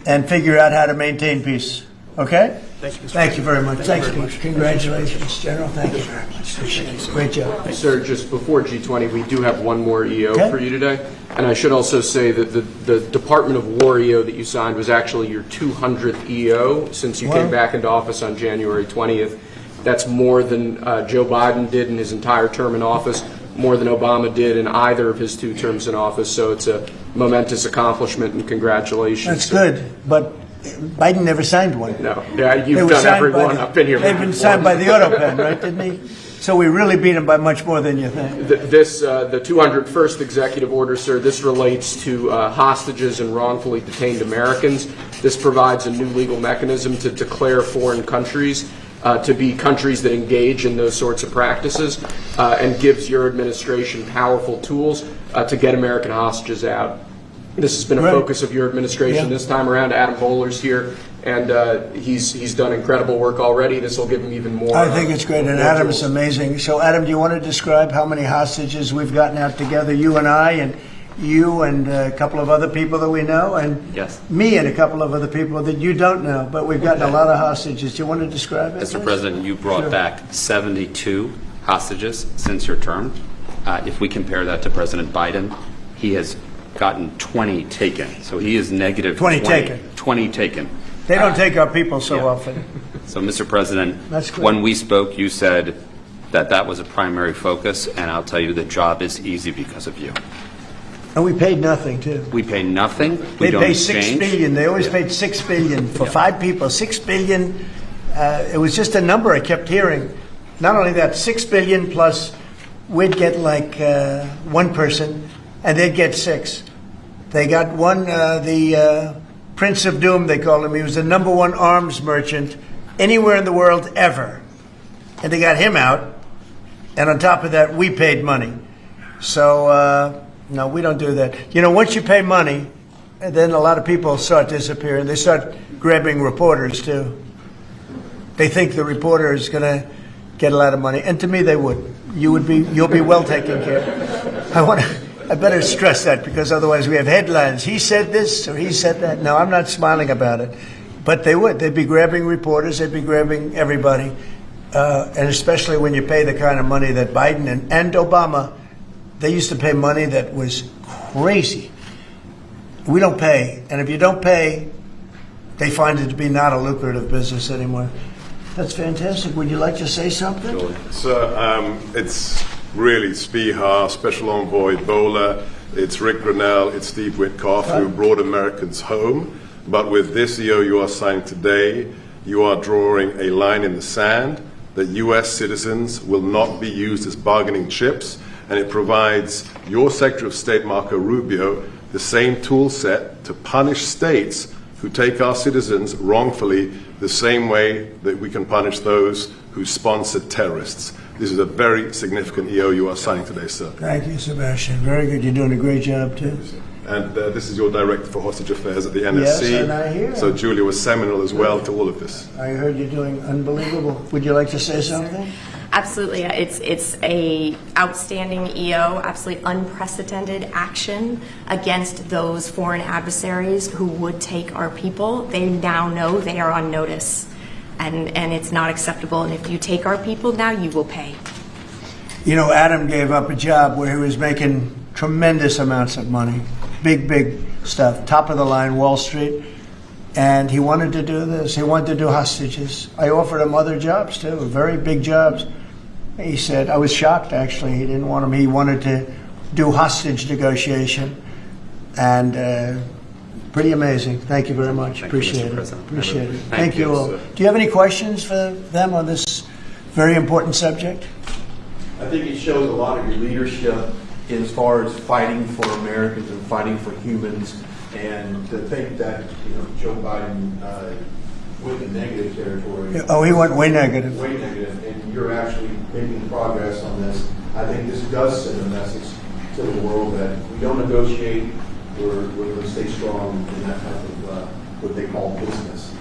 and figure out how to maintain peace. Okay? Thank you very much. Thank you. Congratulations, General. Thank you very much. Appreciate it. Great job. Sir, just before G20, we do have one more EO for you today. And I should also say that the Department of War EO that you signed was actually your 200th EO since you came back into office on January 20th. That's more than Joe Biden did in his entire term in office, more than Obama did in either of his 2 terms in office. So it's a momentous accomplishment, and congratulations. That's good, but Biden never signed one. No. Yeah, you've done every one up in here. They've been signed by the auto pen, right, didn't he? So we really beat him by much more than you think. The 201st executive order, sir, this relates to hostages and wrongfully detained Americans. This provides a new legal mechanism to declare foreign countries to be countries that engage in those sorts of practices, and gives your administration powerful tools to get American hostages out. This has been a focus of your administration this time around. Adam Bowler's here, and he's done incredible work already. This will give him even more. I think it's great, and Adam's amazing. So, Adam, do you want to describe how many hostages we've gotten out together, you and I, and you and a couple of other people that we know, and me and a couple of other people that you don't know, but we've gotten a lot of hostages. Do you want to describe it? Mr. President, you brought back 72 hostages since your term. If we compare that to President Biden, he has gotten 20 taken. So he is negative 20 taken. 20 taken. They don't take our people so often. So, Mr. President, when we spoke, you said that was a primary focus, and I'll tell you the job is easy because of you. And we paid nothing, too. We pay nothing. They pay $6 billion. They always paid $6 billion for 5 people. $6 billion. It was just a number I kept hearing. Not only that, $6 billion plus we'd get like one person, and they'd get 6. They got one, the Prince of Doom, they called him. He was the #1 arms merchant anywhere in the world ever. And they got him out. And on top of that, we paid money. So, no, we don't do that. You know, once you pay money, then a lot of people start disappearing. They start grabbing reporters, too. They think the reporter is going to get a lot of money. And to me, they would. You'll be well taken care of. I better stress that, because otherwise we have headlines. He said this or he said that. No, I'm not smiling about it. But they would. They'd be grabbing reporters. They'd be grabbing everybody. And especially when you pay the kind of money that Biden and Obama, they used to pay money that was crazy. We don't pay. And if you don't pay, they find it to be not a lucrative business anymore. That's fantastic. Would you like to say something? So it's really Spiha, Special Envoy Bola, it's Rick Grenell, it's Steve Witkoff who brought Americans home. But with this EO you are signing today, you are drawing a line in the sand that U.S. citizens will not be used as bargaining chips, and it provides your Secretary of State, Marco Rubio, the same tool set to punish states who take our citizens wrongfully the same way that we can punish those who sponsor terrorists. This is a very significant EO you are signing today, sir. Thank you, Sebastian. Very good. You're doing a great job, too. And this is your Director for Hostage Affairs at the NSC. Yes, and I hear. So Julia was seminal as well to all of this. I heard you're doing unbelievable. Would you like to say something? Absolutely. It's a outstanding EO, absolutely unprecedented action against those foreign adversaries who would take our people. They now know they are on notice, and it's not acceptable. And if you take our people now, you will pay. You know, Adam gave up a job where he was making tremendous amounts of money, big stuff, top of the line, Wall Street. And he wanted to do this. He wanted to do hostages. I offered him other jobs, too, very big jobs. He said, I was shocked, actually. He didn't want them. He wanted to do hostage negotiation. And pretty amazing. Thank you very much. Appreciate it. Appreciate it. Thank you all. Do you have any questions for them on this very important subject? I think it shows a lot of your leadership as far as fighting for Americans and fighting for humans. And to think that, Joe Biden went in negative territory. Oh, he went way negative. Way negative, and you're actually making progress on this. I think this does send a message to the world that we don't negotiate. We're going to stay strong in that type of what they call business.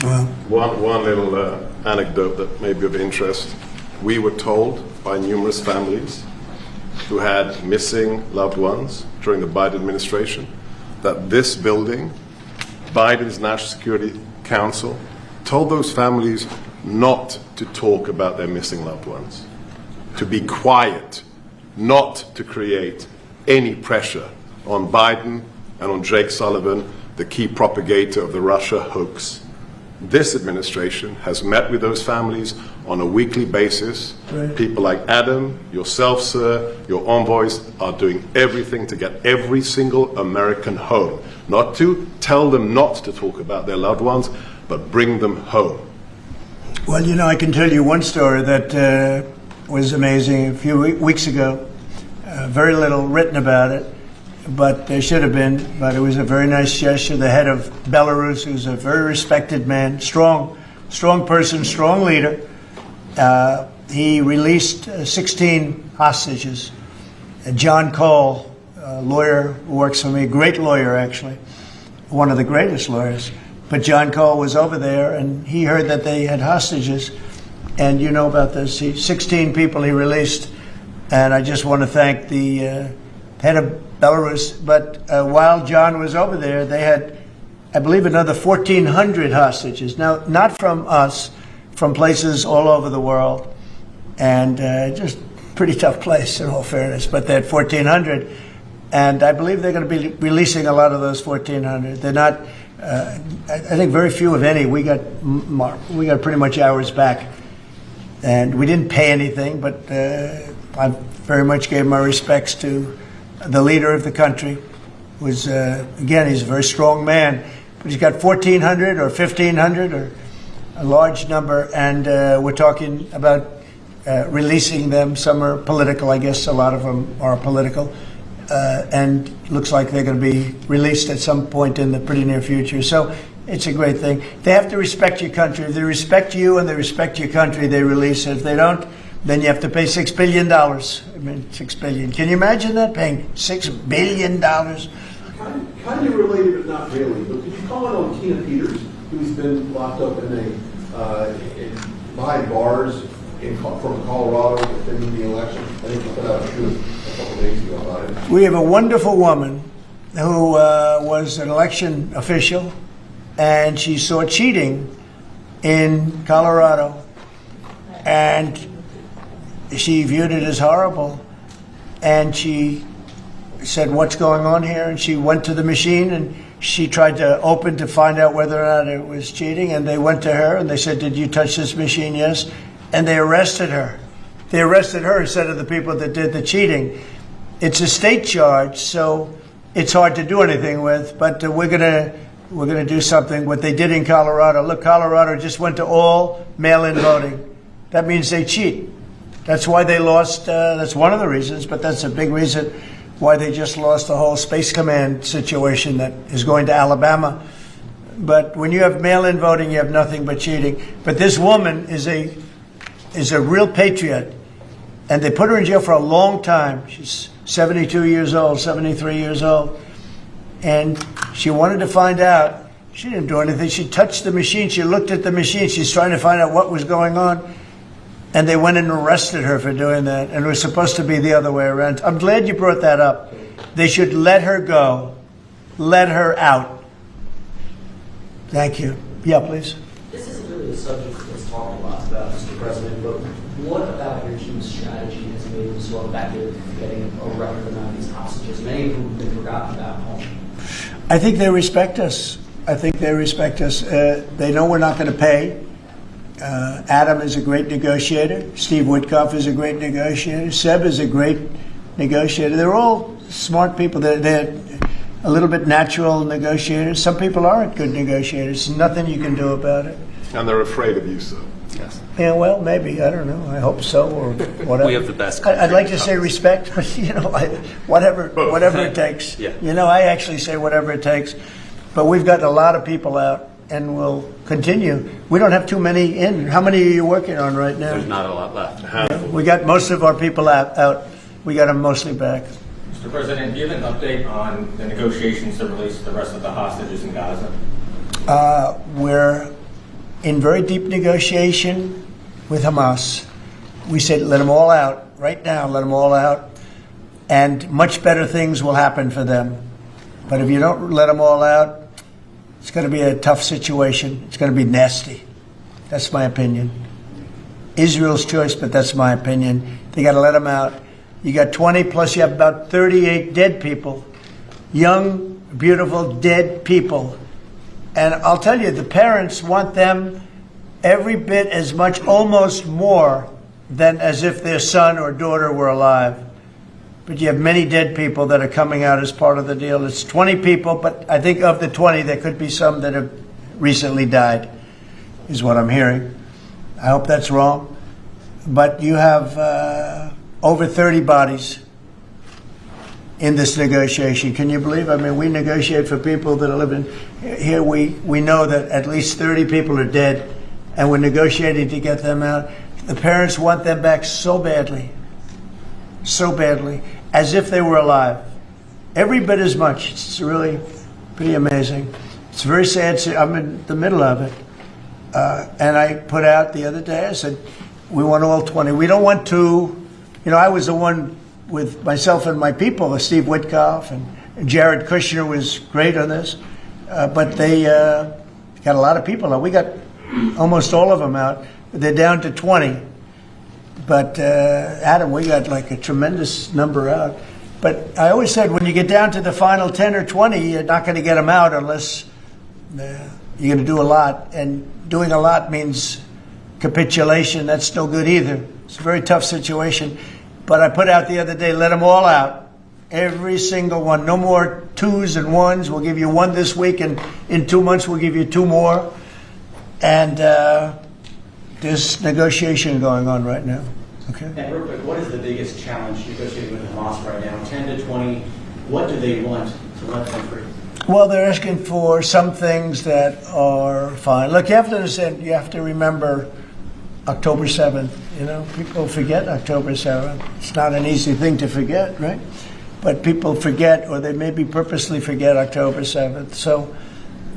Well, one little anecdote that may be of interest. We were told by numerous families who had missing loved ones during the Biden administration that this building, Biden's National Security Council, told those families not to talk about their missing loved ones, to be quiet, not to create any pressure on Biden and on Jake Sullivan, the key propagator of the Russia hoax. This administration has met with those families on a weekly basis. Right. People like Adam, yourself, sir, your envoys are doing everything to get every single American home. Not to tell them not to talk about their loved ones, but bring them home. Well, I can tell you one story that was amazing. A few weeks ago, very little written about it, but there should have been. But it was a very nice gesture. The head of Belarus, who's a very respected man, strong person, strong leader, he released 16 hostages. John Cole, a lawyer who works for me, great lawyer actually, one of the greatest lawyers. But John Cole was over there, and he heard that they had hostages. And you know about this. 16 people he released. And I just want to thank the head of Belarus. But while John was over there, they had, I believe, another 1,400 hostages. Now, not from us, from places all over the world. And just pretty tough place, in all fairness. But they had 1,400. And I believe they're going to be releasing a lot of those 1,400. They're not... I think very few, if any. We got pretty much ours back, and we didn't pay anything. But I very much gave my respects to the leader of the country. Was again, he's a very strong man, but he's got 1,400 or 1,500 or a large number, and we're talking about releasing them. Some are political, I guess. A lot of them are political. And looks like they're going to be released at some point in the pretty near future. So it's a great thing. They have to respect your country. If they respect you and they respect your country, they release it. If they don't, then you have to pay $6 billion. I mean, $6 billion. Can you imagine that, paying $6 billion? Kind of related, but not really. But could you comment on Tina Peters, who's been locked up behind bars from Colorado within the election? I think you put out a truth a couple of days ago about it. We have a wonderful woman who was an election official, and she saw cheating in Colorado, and she viewed it as horrible, and she said, what's going on here? And she went to the machine, and she tried to open to find out whether or not it was cheating, and they went to her, and they said, did you touch this machine? Yes. And they arrested her. They arrested her instead of the people that did the cheating. It's a state charge, so it's hard to do anything with. But we're gonna do something. What they did in Colorado. Look, Colorado just went to all mail-in voting. That means they cheat. That's why they lost. That's one of the reasons, but that's a big reason why they just lost the whole Space Command situation that is going to Alabama. But when you have mail-in voting, you have nothing but cheating. But this woman is a real patriot, and they put her in jail for a long time. She's 72 years old, 73 years old, and she wanted to find out. She didn't do anything. She touched the machine. She looked at the machine. She's trying to find out what was going on. And they went and arrested her for doing that. And it was supposed to be the other way around. I'm glad you brought that up. They should let her go. Let her out. Thank you. Yeah, please. This isn't really a subject that's talked a lot about, Mr. President, but what about your team's strategy has made it so effective in getting a record amount of these hostages, many of whom have been forgotten about home? I think they respect us. They know we're not going to pay. Adam is a great negotiator. Steve Witkoff is a great negotiator. Seb is a great negotiator. They're all smart people. They're a little bit natural negotiators. Some people aren't good negotiators. There's nothing you can do about it. And they're afraid of you, sir. Yes. Yeah, well, maybe. I don't know. I hope so, or whatever. We have the best. I'd like to say respect, but whatever it takes. Yeah. I actually say whatever it takes. But we've got a lot of people out, and we'll continue. We don't have too many in. How many are you working on right now? There's not a lot left. Yeah, we got most of our people out. We got them mostly back. Mr. President, do you have an update on the negotiations to release the rest of the hostages in Gaza? We're in very deep negotiation with Hamas. We said let them all out right now. Let them all out, and much better things will happen for them. But if you don't let them all out, it's going to be a tough situation. It's going to be nasty. That's my opinion. Israel's choice, but that's my opinion. They got to let them out. You got 20 plus you have about 38 dead people. Young, beautiful, dead people. And I'll tell you, the parents want them every bit as much, almost more, than as if their son or daughter were alive. But you have many dead people that are coming out as part of the deal. It's 20 people, but I think of the 20, there could be some that have recently died, is what I'm hearing. I hope that's wrong. But you have over 30 bodies in this negotiation. Can you believe? I mean, we negotiate for people that are living here. We know that at least 30 people are dead, and we're negotiating to get them out. The parents want them back so badly, as if they were alive. Every bit as much. It's really pretty amazing. It's very sad. I'm in the middle of it. And I put out the other day, I said, we want all 20. We don't want to, I was the one with myself and my people, Steve Witkoff and Jared Kushner was great on this. But they got a lot of people out. We got almost all of them out. They're down to 20. But Adam, we got like a tremendous number out. But I always said when you get down to the final 10 or 20, you're not going to get them out unless you're going to do a lot. And doing a lot means capitulation. That's no good either. It's a very tough situation. But I put out the other day, let them all out. Every single one. No more twos and ones. We'll give you one this week, and in 2 months we'll give you 2 more. And there's negotiation going on right now. Okay. And real quick, what is the biggest challenge negotiating with Hamas right now? 10 to 20, what do they want to let them free? Well, they're asking for some things that are fine. Look, you have to understand, you have to remember October 7th. People forget October 7th. It's not an easy thing to forget, right? But people forget, or they maybe purposely forget October 7th. So,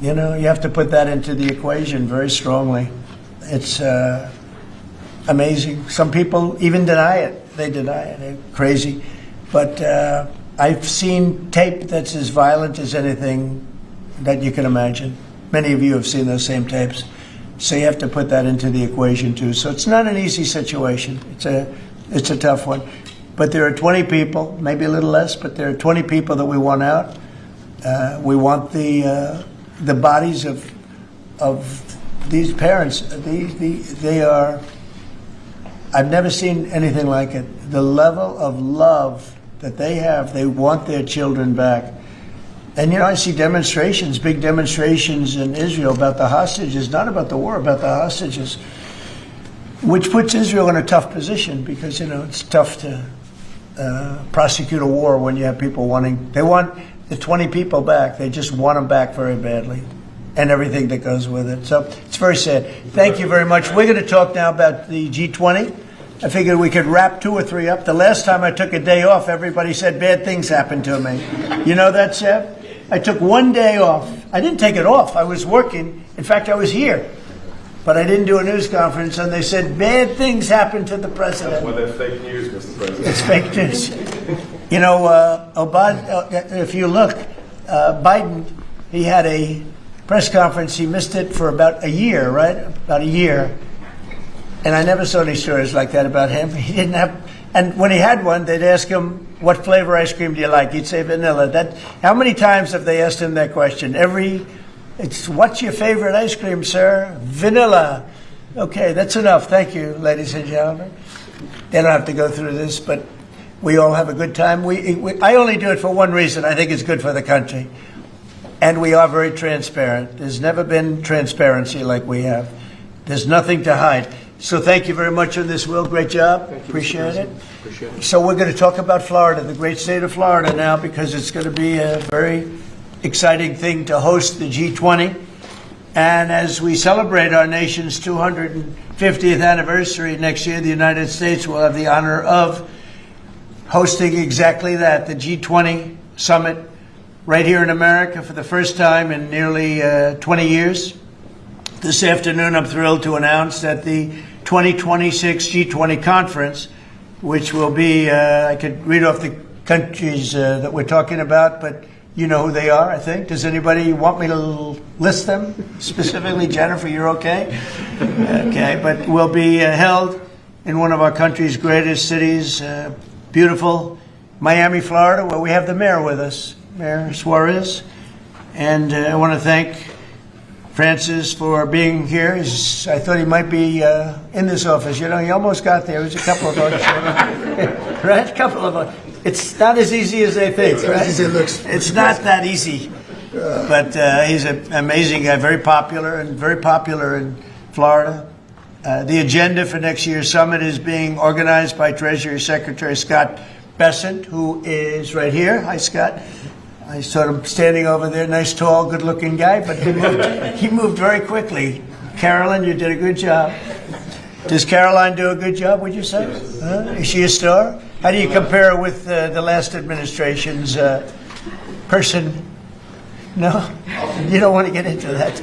you have to put that into the equation very strongly. It's amazing. Some people even deny it. They deny it. They're crazy. But I've seen tape that's as violent as anything that you can imagine. Many of you have seen those same tapes. So you have to put that into the equation too. So it's not an easy situation. It's a tough one. But there are 20 people, maybe a little less, but there are 20 people that we want out. We want the bodies of these parents. They are I've never seen anything like it. The level of love that they have, they want their children back. And, I see demonstrations, big demonstrations in Israel about the hostages, not about the war, about the hostages, which puts Israel in a tough position because, it's tough to prosecute a war when you have people they want the 20 people back. They just want them back very badly and everything that goes with it. So it's very sad. Thank you very much. We're going to talk now about the G20. I figured we could wrap 2 or 3 up. The last time I took a day off, everybody said bad things happened to me. You know that, Seb? I took 1 day off. I didn't take it off. I was working. In fact, I was here. But I didn't do a news conference, and they said bad things happened to the president. Well, that's fake news, Mr. President. It's fake news. If you look, Biden, he had a press conference. He missed it for about a year, right? About a year. And I never saw any stories like that about him. He didn't have, and when he had one, they'd ask him, what flavor ice cream do you like? He'd say vanilla. How many times have they asked him that question? What's your favorite ice cream, sir? Vanilla. Okay, that's enough. Thank you, ladies and gentlemen. They don't have to go through this, but we all have a good time. I only do it for one reason. I think it's good for the country. And we are very transparent. There's never been transparency like we have. There's nothing to hide. So thank you very much on this, Will. Great job. Appreciate it. So we're going to talk about Florida, the great state of Florida now, because it's going to be a very exciting thing to host the G20. And as we celebrate our nation's 250th anniversary next year, the United States will have the honor of hosting exactly that, the G20 summit right here in America for the first time in nearly 20 years. This afternoon, I'm thrilled to announce that the 2026 G20 conference, which will be, I could read off the countries that we're talking about, but you know who they are, I think. Does anybody want me to list them? Specifically, Jennifer, you're okay? Okay, but will be held in one of our country's greatest cities, beautiful Miami, Florida, where we have the mayor with us, Mayor Suarez. And I want to thank Francis for being here. I thought he might be in this office. He almost got there. It was a couple of us. Right? A couple of us. It's not as easy as they think, right? It's not that easy. But he's an amazing guy, very popular in Florida. The agenda for next year's summit is being organized by Treasury Secretary Scott Bessent, who is right here. Hi, Scott. I saw him standing over there, nice, tall, good-looking guy, but he moved very quickly. Carolyn, you did a good job. Does Caroline do a good job, would you say? Is she a star? How do you compare with the last administration's person? No? You don't want to get into that.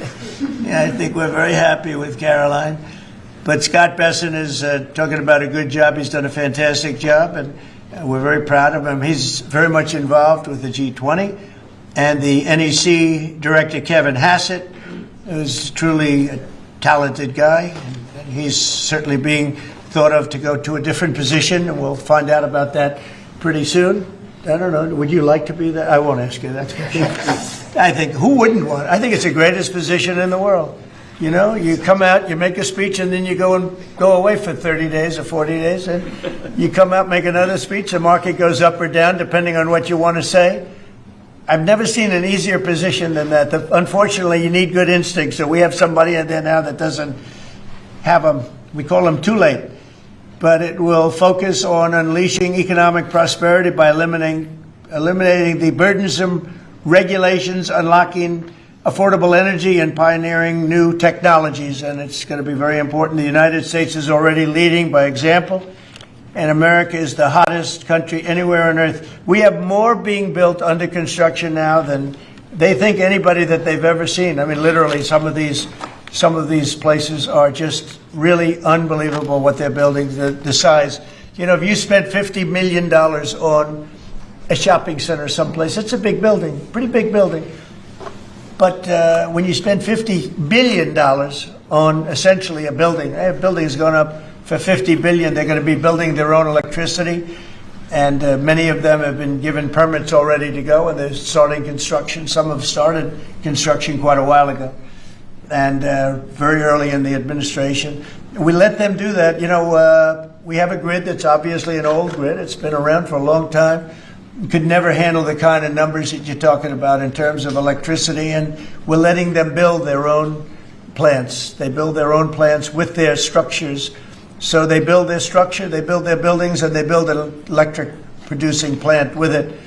Yeah, I think we're very happy with Caroline. But Scott Bessent is talking about a good job. He's done a fantastic job, and we're very proud of him. He's very much involved with the G20. And the NEC director, Kevin Hassett, is truly a talented guy. And he's certainly being thought of to go to a different position, and we'll find out about that pretty soon. I don't know. Would you like to be that? I won't ask you that. I think, who wouldn't want it? I think it's the greatest position in the world. You come out, you make a speech, and then you go away for 30 days or 40 days, and you come out, make another speech. The market goes up or down depending on what you want to say. I've never seen an easier position than that. Unfortunately, you need good instincts, so we have somebody in there now that doesn't have them. We call them too late. But it will focus on unleashing economic prosperity by eliminating the burdensome regulations, unlocking affordable energy, and pioneering new technologies. And it's going to be very important. The United States is already leading by example, and America is the hottest country anywhere on earth. We have more being built under construction now than they think anybody that they've ever seen. I mean, literally, some of these places are just really unbelievable what they're building, the size. If you spent $50 million on a shopping center someplace, it's a big building, pretty big building. But when you spend $50 billion on essentially a building, a building has gone up for $50 billion. They're going to be building their own electricity, and many of them have been given permits already to go, and they're starting construction. Some have started construction quite a while ago, and very early in the administration. we let them do that. You know, we have a grid that's obviously an old grid. It's been around for a long time. Could never handle the kind of numbers that you're talking about in terms of electricity, and we're letting them build their own plants. They build their own plants with their structures. So they build their structure, they build their buildings, and they build an electric producing plant with it,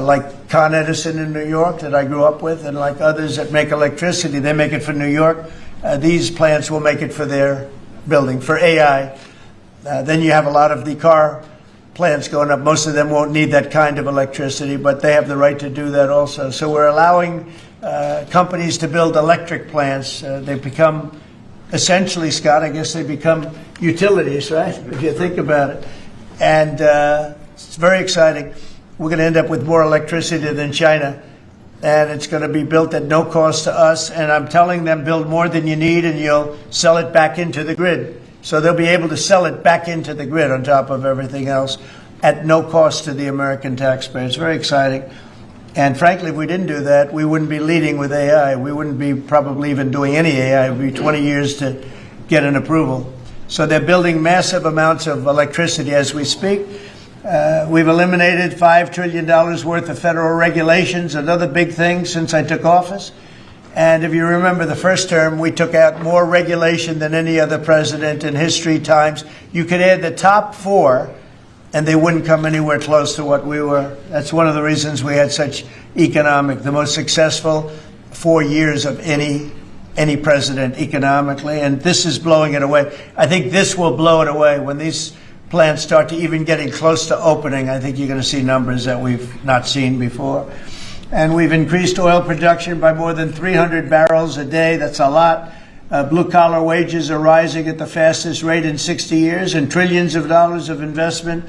like Con Edison in New York that I grew up with, and like others that make electricity. They make it for New York. These plants will make it for their building, for AI. Then you have a lot of the car plants going up. Most of them won't need that kind of electricity, but they have the right to do that also. So we're allowing companies to build electric plants. They've become, essentially, Scott, I guess they become utilities, right? If you think about it. And it's very exciting. We're going to end up with more electricity than China, and it's going to be built at no cost to us. And I'm telling them, build more than you need, and you'll sell it back into the grid. So they'll be able to sell it back into the grid on top of everything else at no cost to the American taxpayer. It's very exciting. And frankly, if we didn't do that, we wouldn't be leading with AI. We wouldn't be probably even doing any AI. It would be 20 years to get an approval. So they're building massive amounts of electricity as we speak. We've eliminated $5 trillion worth of federal regulations, another big thing since I took office. And if you remember the first term, we took out more regulation than any other president in history times. You could add the top 4, and they wouldn't come anywhere close to what we were. That's one of the reasons we had such the most successful 4 years of any president economically. And this is blowing it away. I think this will blow it away. When these plants start to even getting close to opening, I think you're going to see numbers that we've not seen before. And we've increased oil production by more than 300 barrels a day. That's a lot. Blue-collar wages are rising at the fastest rate in 60 years, and trillions of dollars of investment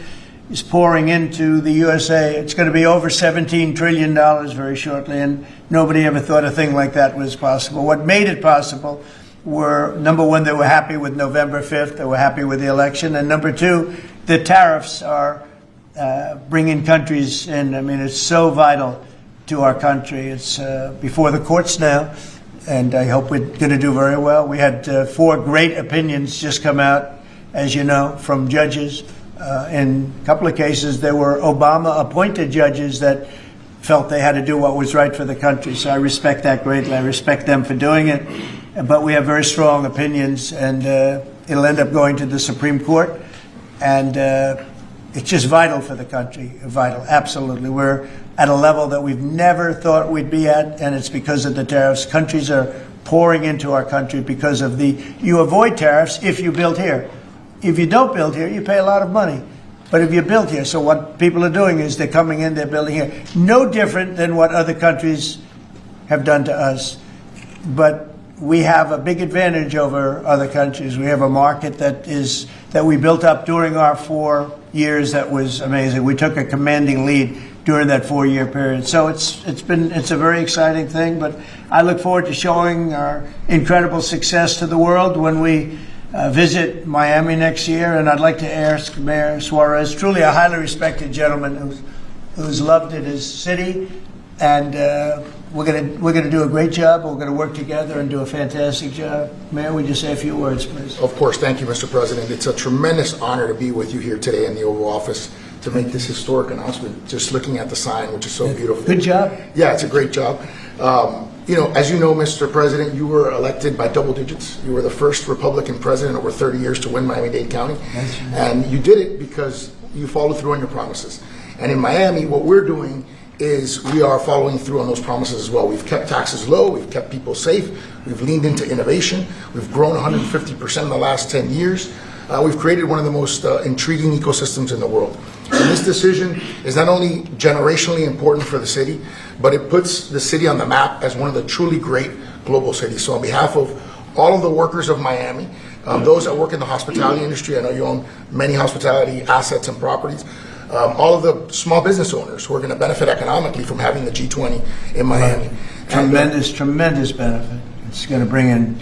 is pouring into the USA. It's going to be over $17 trillion very shortly, and nobody ever thought a thing like that was possible. What made it possible were, number one, they were happy with November 5th. They were happy with the election. And number two, the tariffs are bringing countries in. I mean, it's so vital to our country. It's before the courts now, and I hope we're going to do very well. We had 4 great opinions just come out, as you know, from judges. In a couple of cases, there were Obama-appointed judges that felt they had to do what was right for the country. So I respect that greatly. I respect them for doing it. But we have very strong opinions, and it'll end up going to the Supreme Court. And it's just vital for the country. Vital, absolutely. We're at a level that we've never thought we'd be at, and it's because of the tariffs. Countries are pouring into our country because of you avoid tariffs if you build here. If you don't build here, you pay a lot of money. But if you build here, so what people are doing is they're coming in, they're building here. No different than what other countries have done to us. But we have a big advantage over other countries. We have a market that we built up during our 4 years that was amazing. We took a commanding lead during that 4-year period. So it's a very exciting thing, but I look forward to showing our incredible success to the world when we visit Miami next year. And I'd like to ask Mayor Suarez, truly a highly respected gentleman who's loved in his city, and we're going to do a great job. We're going to work together and do a fantastic job. Mayor, would you say a few words, please? Of course. Thank you, Mr. President. It's a tremendous honor to be with you here today in the Oval Office to make this historic announcement, just looking at the sign, which is so beautiful. Good job. Yeah, it's a great job. As you know, Mr. President, you were elected by double digits. You were the first Republican president over 30 years to win Miami-Dade County. And you did it because you followed through on your promises. And in Miami, what we're doing is we are following through on those promises as well. We've kept taxes low. We've kept people safe. We've leaned into innovation. We've grown 150% in the last 10 years. We've created one of the most intriguing ecosystems in the world. And this decision is not only generationally important for the city, but it puts the city on the map as one of the truly great global cities. So on behalf of all of the workers of Miami, those that work in the hospitality industry, I know you own many hospitality assets and properties, all of the small business owners who are going to benefit economically from having the G20 in Miami. Tremendous benefit. It's going to bring in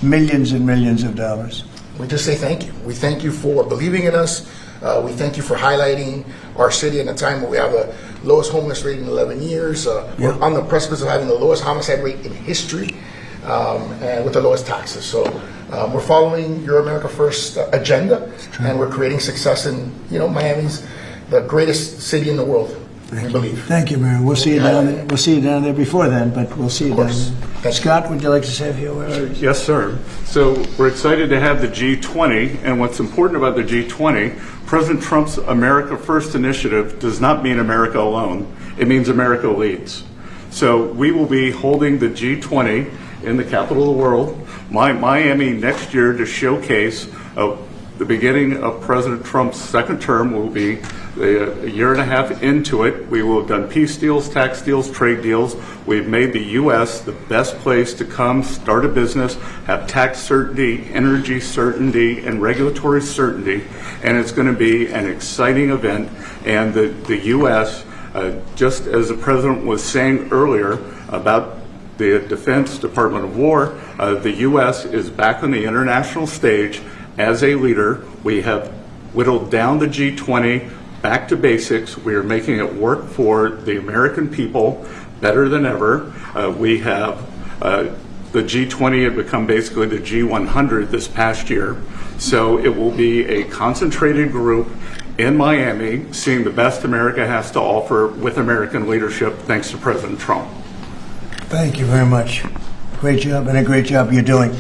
millions and millions of dollars. We just say thank you. We thank you for believing in us. We thank you for highlighting our city at a time where we have the lowest homeless rate in 11 years. We're on the precipice of having the lowest homicide rate in history, and with the lowest taxes. So We're following Your America First agenda, and we're creating success in, Miami's the greatest city in the world, I believe. Thank you, Mayor. We'll see you down there. We'll see you down there before then, but we'll see you down there. Scott, would you like to say a few words? Yes, sir. So we're excited to have the G20, and what's important about the G20, President Trump's America First initiative does not mean America alone. It means America leads. So we will be holding the G20 in the capital of the world, Miami, next year to showcase the beginning of President Trump's second term. Will be a year and a half into it. We will have done peace deals, tax deals, trade deals. We've made the U.S. the best place to come, start a business, have tax certainty, energy certainty, and regulatory certainty. And it's going to be an exciting event. And the U.S., just as the President was saying earlier about the Defense Department of War, the U.S. is back on the international stage as a leader. We have whittled down the G20 back to basics. We are making it work for the American people better than ever. We have the G20 had become basically the G100 this past year. So it will be a concentrated group in Miami, seeing the best America has to offer with American leadership, thanks to President Trump. Thank you very much. Great job, and a great job you're doing.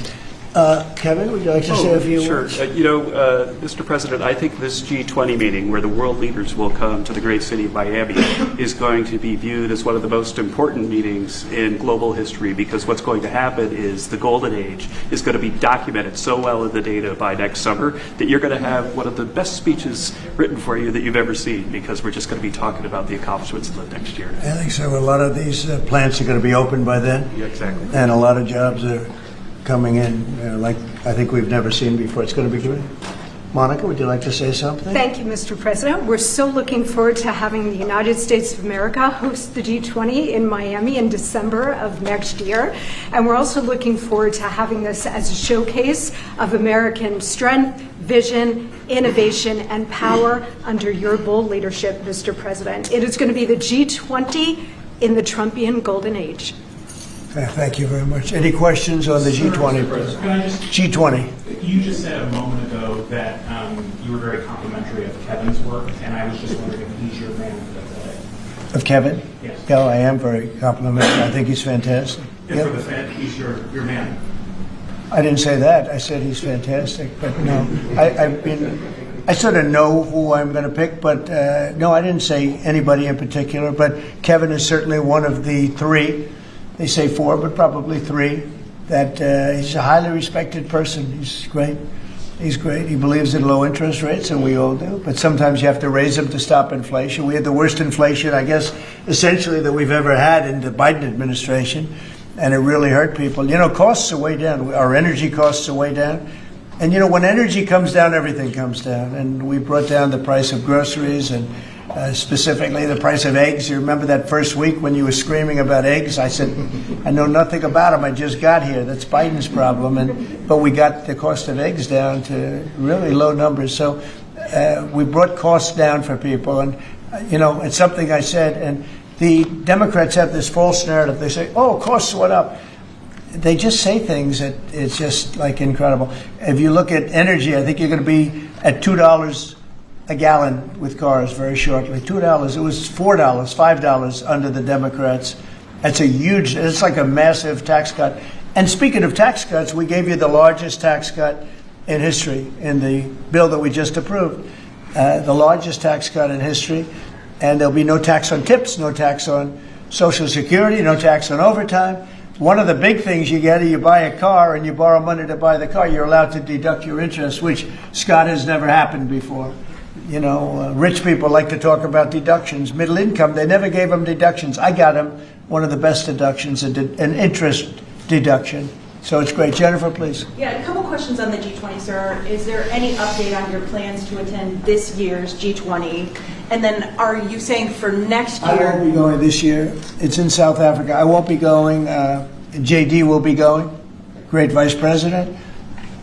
Kevin, would you like to say a few words? Sure. Mr. President, I think this G20 meeting, where the world leaders will come to the great city of Miami, is going to be viewed as one of the most important meetings in global history, because what's going to happen is the golden age is going to be documented so well in the data by next summer that you're going to have one of the best speeches written for you that you've ever seen, because we're just going to be talking about the accomplishments of the next year. I think so. A lot of these plants are going to be open by then. Yeah, exactly. And a lot of jobs are coming in like I think we've never seen before. It's going to be great. Monica, would you like to say something? Thank you, Mr. President. We're so looking forward to having the United States of America host the G20 in Miami in December of next year. And we're also looking forward to having this as a showcase of American strength, vision, innovation, and power under your bold leadership, Mr. President. It is going to be the G20 in the Trumpian golden age. Thank you very much. Any questions on the G20? Can I just, G20. You just said a moment ago that you were very complimentary of Kevin's work, and I was just wondering if he's your man for that. Of Kevin? Yes. Yeah, I am very complimentary. I think he's fantastic. And for the Fed, he's your man. I didn't say that. I said he's fantastic, but no. I sort of know who I'm going to pick, but no, I didn't say anybody in particular. But Kevin is certainly one of the three. They say four, but probably three. That he's a highly respected person. He's great. He's great. He believes in low interest rates, and we all do. But sometimes you have to raise them to stop inflation. We had the worst inflation, I guess, essentially that we've ever had in the Biden administration, and it really hurt people. Costs are way down. Our energy costs are way down. And, when energy comes down, everything comes down. And we brought down the price of groceries and specifically the price of eggs. You remember that first week when you were screaming about eggs? I said, I know nothing about them. I just got here. That's Biden's problem. But we got the cost of eggs down to really low numbers. So we brought costs down for people. And, it's something I said. And the Democrats have this false narrative. They say, costs went up. They just say things that it's just like incredible. If you look at energy, I think you're going to be at $2 a gallon with cars very shortly. $2. It was $4, $5 under the Democrats. It's like a massive tax cut. And speaking of tax cuts, we gave you the largest tax cut in history in the bill that we just approved. The largest tax cut in history. And there'll be no tax on tips, no tax on Social Security, no tax on overtime. One of the big things you get is you buy a car and you borrow money to buy the car. You're allowed to deduct your interest, which, Scott, has never happened before. Rich people like to talk about deductions. Middle income, they never gave them deductions. I got them one of the best deductions, an interest deduction. So it's great. Jennifer, please. Yeah, a couple questions on the G20, sir. Is there any update on your plans to attend this year's G20? And then are you saying for next year? I won't be going this year. It's in South Africa. I won't be going. JD will be going, great vice president,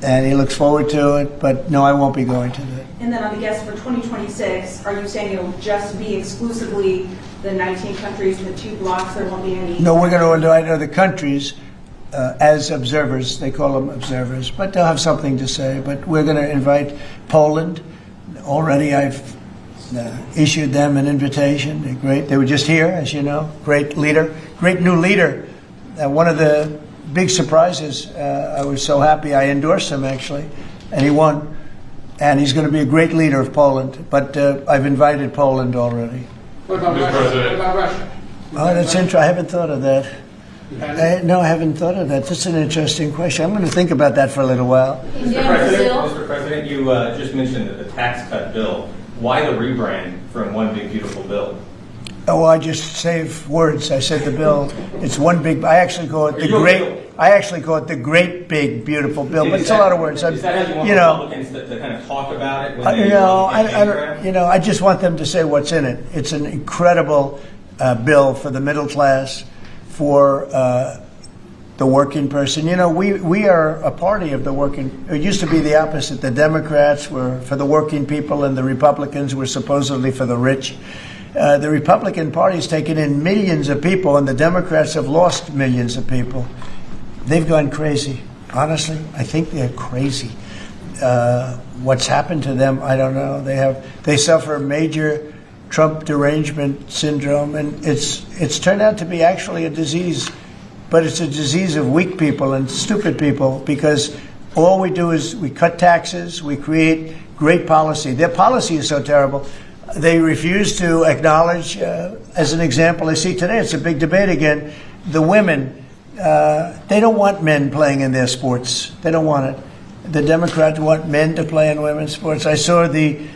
and he looks forward to it. But no, I won't be going to that. And then on the guest for 2026, are you saying it'll just be exclusively the 19 countries with 2 blocks? There won't be any? No, we're going to invite other countries. as observers. They call them observers, but they'll have something to say. But we're going to invite Poland. Already I've issued them an invitation. They're great. They were just here, as you know. Great leader, great new leader. One of the big surprises, I was so happy I endorsed him, actually, and he won. And he's going to be a great leader of Poland. But I've invited Poland already. What about Russia? What about Russia? Oh, that's interesting. I haven't thought of that. No, I haven't thought of that. That's an interesting question. I'm going to think about that for a little while. Mr. President, you just mentioned the tax cut bill. Why the rebrand from One Big Beautiful Bill? Oh, I just save words. I said the bill. It's one big. I actually call it the great. I actually call it the great big beautiful bill. But it's a lot of words. Is that how you want Republicans to kind of talk about it? When I just want them to say what's in it. It's an incredible bill for the middle class, for the working person. We are a party of the working. It used to be the opposite. The Democrats were for the working people, and the Republicans were supposedly for the rich. The Republican Party has taken in millions of people, and the Democrats have lost millions of people. They've gone crazy. Honestly, I think they're crazy. What's happened to them, I don't know. They suffer major Trump derangement syndrome, and it's turned out to be actually a disease, but it's a disease of weak people and stupid people, because all we do is we cut taxes, we create great policy. Their policy is so terrible. They refuse to acknowledge, as an example I see today, it's a big debate again, the women. They don't want men playing in their sports. They don't want it. The Democrats want men to play in women's sports. I saw the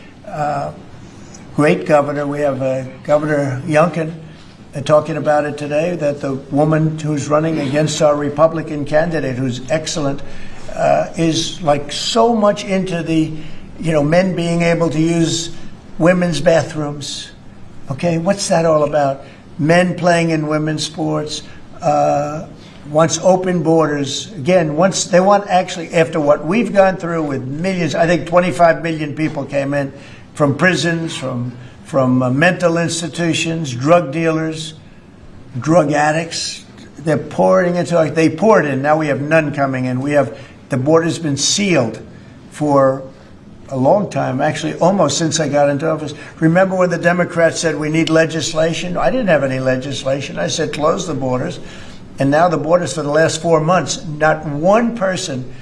great governor, we have Governor Youngkin, talking about it today, that the woman who's running against our Republican candidate, who's excellent, is like so much into the, men being able to use women's bathrooms. Okay, what's that all about? Men playing in women's sports, wants open borders. Again, they want actually, after what we've gone through with millions, I think 25 million people came in from prisons, from mental institutions, drug dealers, drug addicts. They're pouring into, they poured in, now we have none coming in. The border's been sealed for a long time, actually almost since I got into office. Remember when the Democrats said we need legislation? I didn't have any legislation. I said close the borders. And now the borders, for the last 4 months, not one person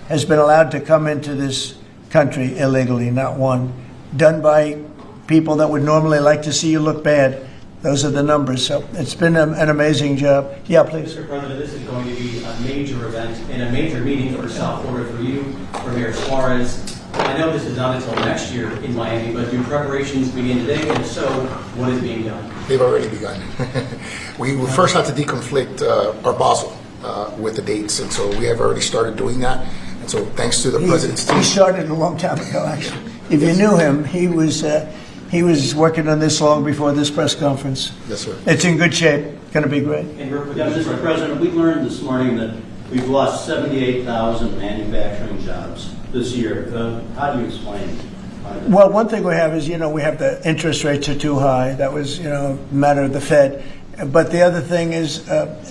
has been allowed to come into this country illegally, not one. Done by people that would normally like to see you look bad. Those are the numbers. So it's been an amazing job. Yeah, please. Mr. President, this is going to be a major event and a major meeting for South Florida, for you, for Mayor Suarez. I know this is not until next year in Miami, but do preparations begin today? And if so, what is being done? They've already begun. We first had to deconflict our Basel with the dates, and so we have already started doing that. And so thanks to the President's team. He started a long time ago, actually. If you knew him, he was working on this long before this press conference. Yes, sir. It's in good shape. Going to be great. Mr. President, we learned this morning that we've lost 78,000 manufacturing jobs this year. How do you explain it? Well, one thing we have is, we have the interest rates are too high. That was, a matter of the Fed. But the other thing is,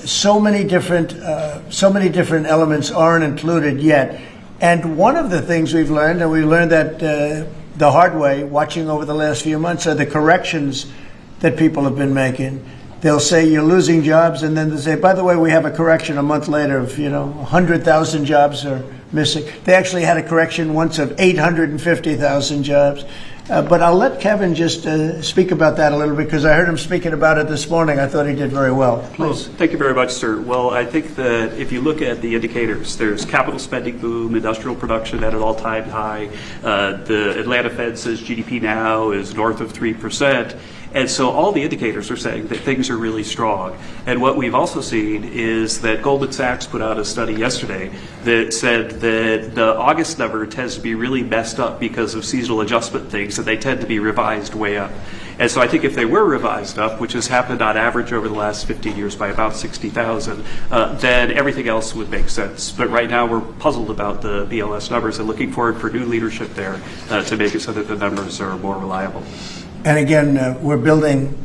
so many different elements aren't included yet. And one of the things we've learned, and we learned that the hard way, watching over the last few months, are the corrections that people have been making. They'll say you're losing jobs, and then they'll say, by the way, we have a correction a month later of, 100,000 jobs are missing. They actually had a correction once of 850,000 jobs. But I'll let Kevin just speak about that a little bit, because I heard him speaking about it this morning. I thought he did very well. Please. Well, thank you very much, sir. Well, I think that if you look at the indicators, there's capital spending boom, industrial production at an all-time high. The Atlanta Fed says GDP now is north of 3%. And so all the indicators are saying that things are really strong. And what we've also seen is that Goldman Sachs put out a study yesterday that said that the August number tends to be really messed up because of seasonal adjustment things, and they tend to be revised way up. And so I think if they were revised up, which has happened on average over the last 15 years by about 60,000, then everything else would make sense. But right now we're puzzled about the BLS numbers and looking forward for new leadership there to make it so that the numbers are more reliable. And again, we're building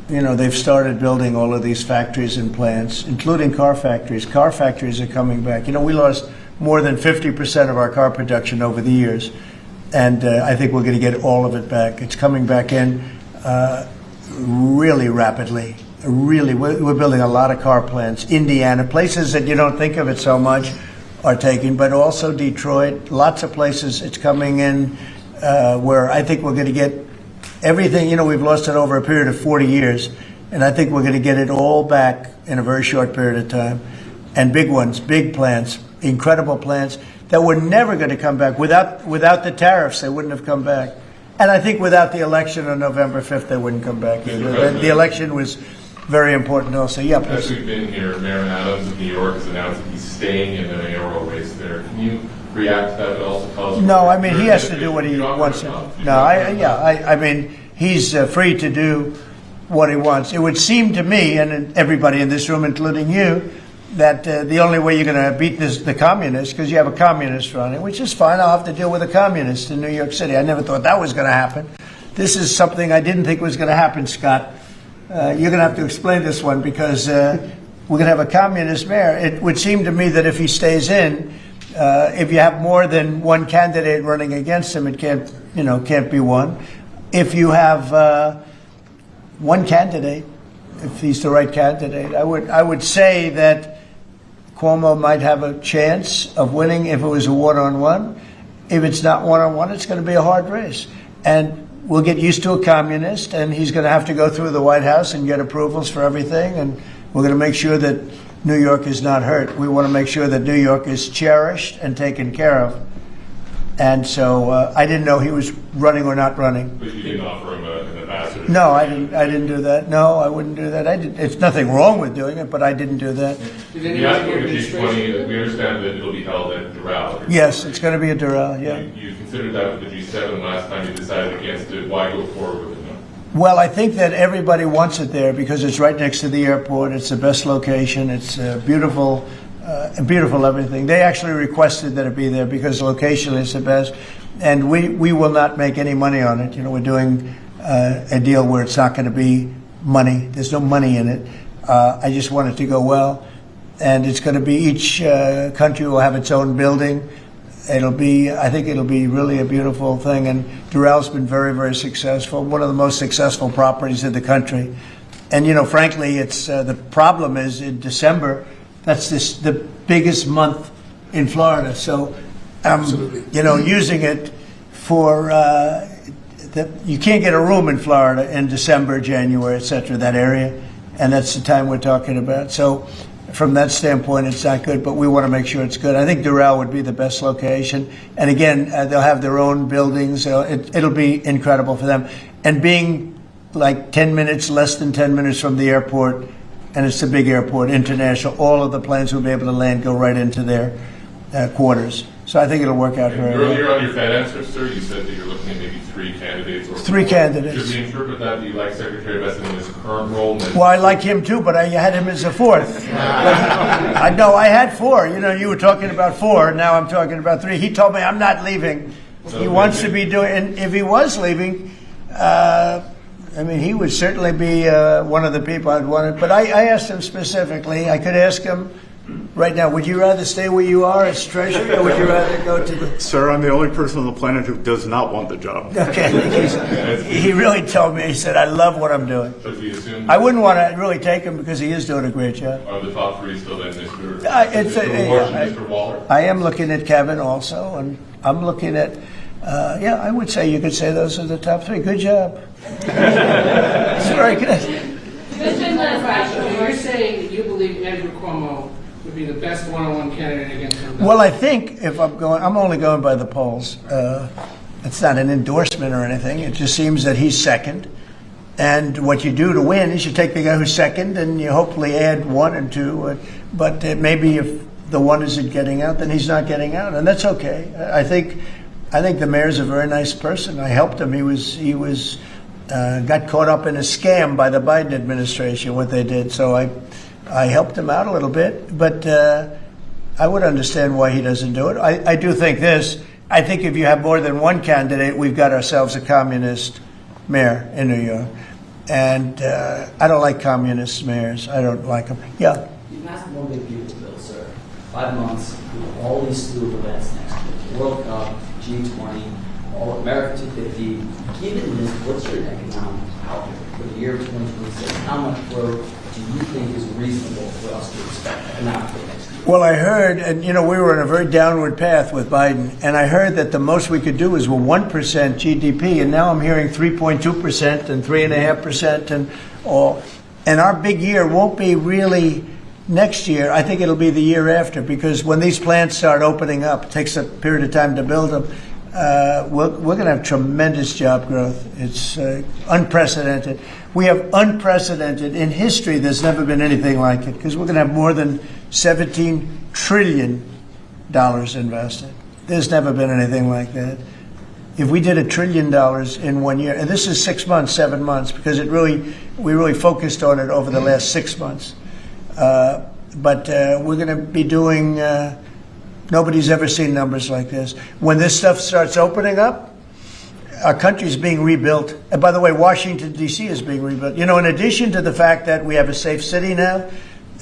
they've started building all of these factories and plants, including car factories. Car factories are coming back. We lost more than 50% of our car production over the years, and I think we're going to get all of it back. It's coming back in really rapidly. Really, we're building a lot of car plants. Indiana, places that you don't think of it so much, are taking, but also Detroit, lots of places it's coming in where I think we're going to get everything. We've lost it over a period of 40 years, and I think we're going to get it all back in a very short period of time. And big ones, big plants, incredible plants that were never going to come back. Without the tariffs, they wouldn't have come back. And I think without the election on November 5th, they wouldn't come back either. The election was very important also. Yeah, please. As we've been here, Mayor Adams of New York has announced that he's staying in the mayoral race there. Can you react to that, but also tell us? No, I mean, he has to do what he wants. I mean, he's free to do what he wants. It would seem to me, and everybody in this room, including you, that the only way you're going to beat the communists, because you have a communist running, which is fine. I'll have to deal with a communist in New York City. I never thought that was going to happen. This is something I didn't think was going to happen, Scott. You're going to have to explain this one, because we're going to have a communist mayor. It would seem to me that if he stays in, if you have more than one candidate running against him, it can't be one. If you have one candidate, if he's the right candidate, I would say that Cuomo might have a chance of winning if it was a one-on-one. If it's not one-on-one, it's going to be a hard race. And we'll get used to a communist, and he's going to have to go through the White House and get approvals for everything, and we're going to make sure that New York is not hurt. We want to make sure that New York is cherished and taken care of. And so I didn't know he was running or not running. But you didn't offer him an ambassador? No, I didn't do that. No, I wouldn't do that. It's nothing wrong with doing it, but I didn't do that. The G20, we understand that it'll be held at Doral. Yes, it's going to be at Doral, yeah. You considered that with the G7 last time you decided against it. Why go forward with it now? Well, I think that everybody wants it there because it's right next to the airport. It's the best location. It's beautiful. Beautiful everything. They actually requested that it be there because the location is the best, and we will not make any money on it. We're doing a deal where it's not going to be money. There's no money in it. I just want it to go well, and it's going to be each country will have its own building. I think it'll be really a beautiful thing, and Doral's been very, very successful. One of the most successful properties in the country, and frankly, it's the problem is in December. That's the biggest month in Florida. So, using it for you can't get a room in Florida in December, January, etc. That area, and that's the time we're talking about. So, from that standpoint, it's not good, but we want to make sure it's good. I think Doral would be the best location, and again, they'll have their own buildings. It'll be incredible for them, and being like 10 minutes, less than 10 minutes from the airport. And it's a big airport, international. All of the planes will be able to land, go right into their quarters. So I think it'll work out very well. Earlier on your Fed answer, sir, you said that you're looking at maybe three candidates. Three candidates. Should we interpret that you like Secretary Bessent in his current role? Well, I like him too, but I had him as a fourth. I know I had four. You were talking about four. Now I'm talking about three. He told me I'm not leaving. He wants to be doing. And if he was leaving. He would certainly be one of the people I'd want it. But I asked him specifically. I could ask him right now, would you rather stay where you are as Treasury, or would you rather go to the... Sir, I'm the only person on the planet who does not want the job. Okay. He really told me, he said, I love what I'm doing. I wouldn't want to really take him because he is doing a great job. Are the top three still then Mr. Waller? I am looking at Kevin also, and I'm looking at... I would say you could say those are the top three. Good job. It's very good. You're saying that you believe Andrew Cuomo would be the best one-on-one candidate against him? Well, I think if I'm only going by the polls. It's not an endorsement or anything. It just seems that he's second. And what you do to win is you take the guy who's second and you hopefully add one and two. But maybe if the one isn't getting out, then he's not getting out. And that's okay. I think the mayor's a very nice person. I helped him. He was got caught up in a scam by the Biden administration, what they did. So I helped him out a little bit, but I would understand why he doesn't do it. I do think this. I think if you have more than one candidate, we've got ourselves a communist mayor in New York. And I don't like communist mayors. I don't like them. Yeah. You passed one big beautiful bill, sir. 5 months, all these slew of events next year. World Cup, G20, all America 250. Given this, what's your economic outlook for the year of 2026? How much growth do you think is reasonable for us to expect economically next year? Well, I heard, and we were on a very downward path with Biden, and I heard that the most we could do is 1% GDP, and now I'm hearing 3.2% and 3.5% and all. And our big year won't be really next year. I think it'll be the year after, because when these plants start opening up, it takes a period of time to build them. We're going to have tremendous job growth. It's unprecedented. We have unprecedented in history. There's never been anything like it, because we're going to have more than $17 trillion invested. There's never been anything like that. If we did $1 trillion in 1 year, and this is 6 months, 7 months, because we really focused on it over the last 6 months. But we're going to be doing. Nobody's ever seen numbers like this. When this stuff starts opening up, our country's being rebuilt. And by the way, Washington, D.C. is being rebuilt. In addition to the fact that we have a safe city now,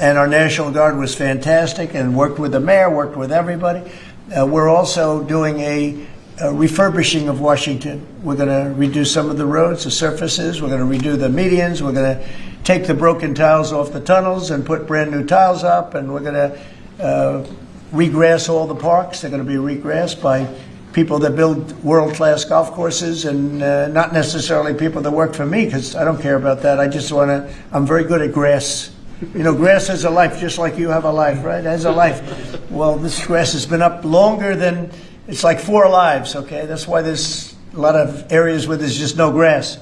and our National Guard was fantastic and worked with the mayor, worked with everybody, we're also doing a refurbishing of Washington. We're going to redo some of the roads, the surfaces. We're going to redo the medians. We're going to take the broken tiles off the tunnels and put brand new tiles up. And we're going to regrass all the parks. They're going to be regrassed by people that build world-class golf courses, and not necessarily people that work for me, because I don't care about that. I just want to, I'm very good at grass. Grass has a life, just like you have a life, right? It has a life. Well, this grass has been up longer than, it's like 4 lives, okay? That's why there's a lot of areas where there's just no grass.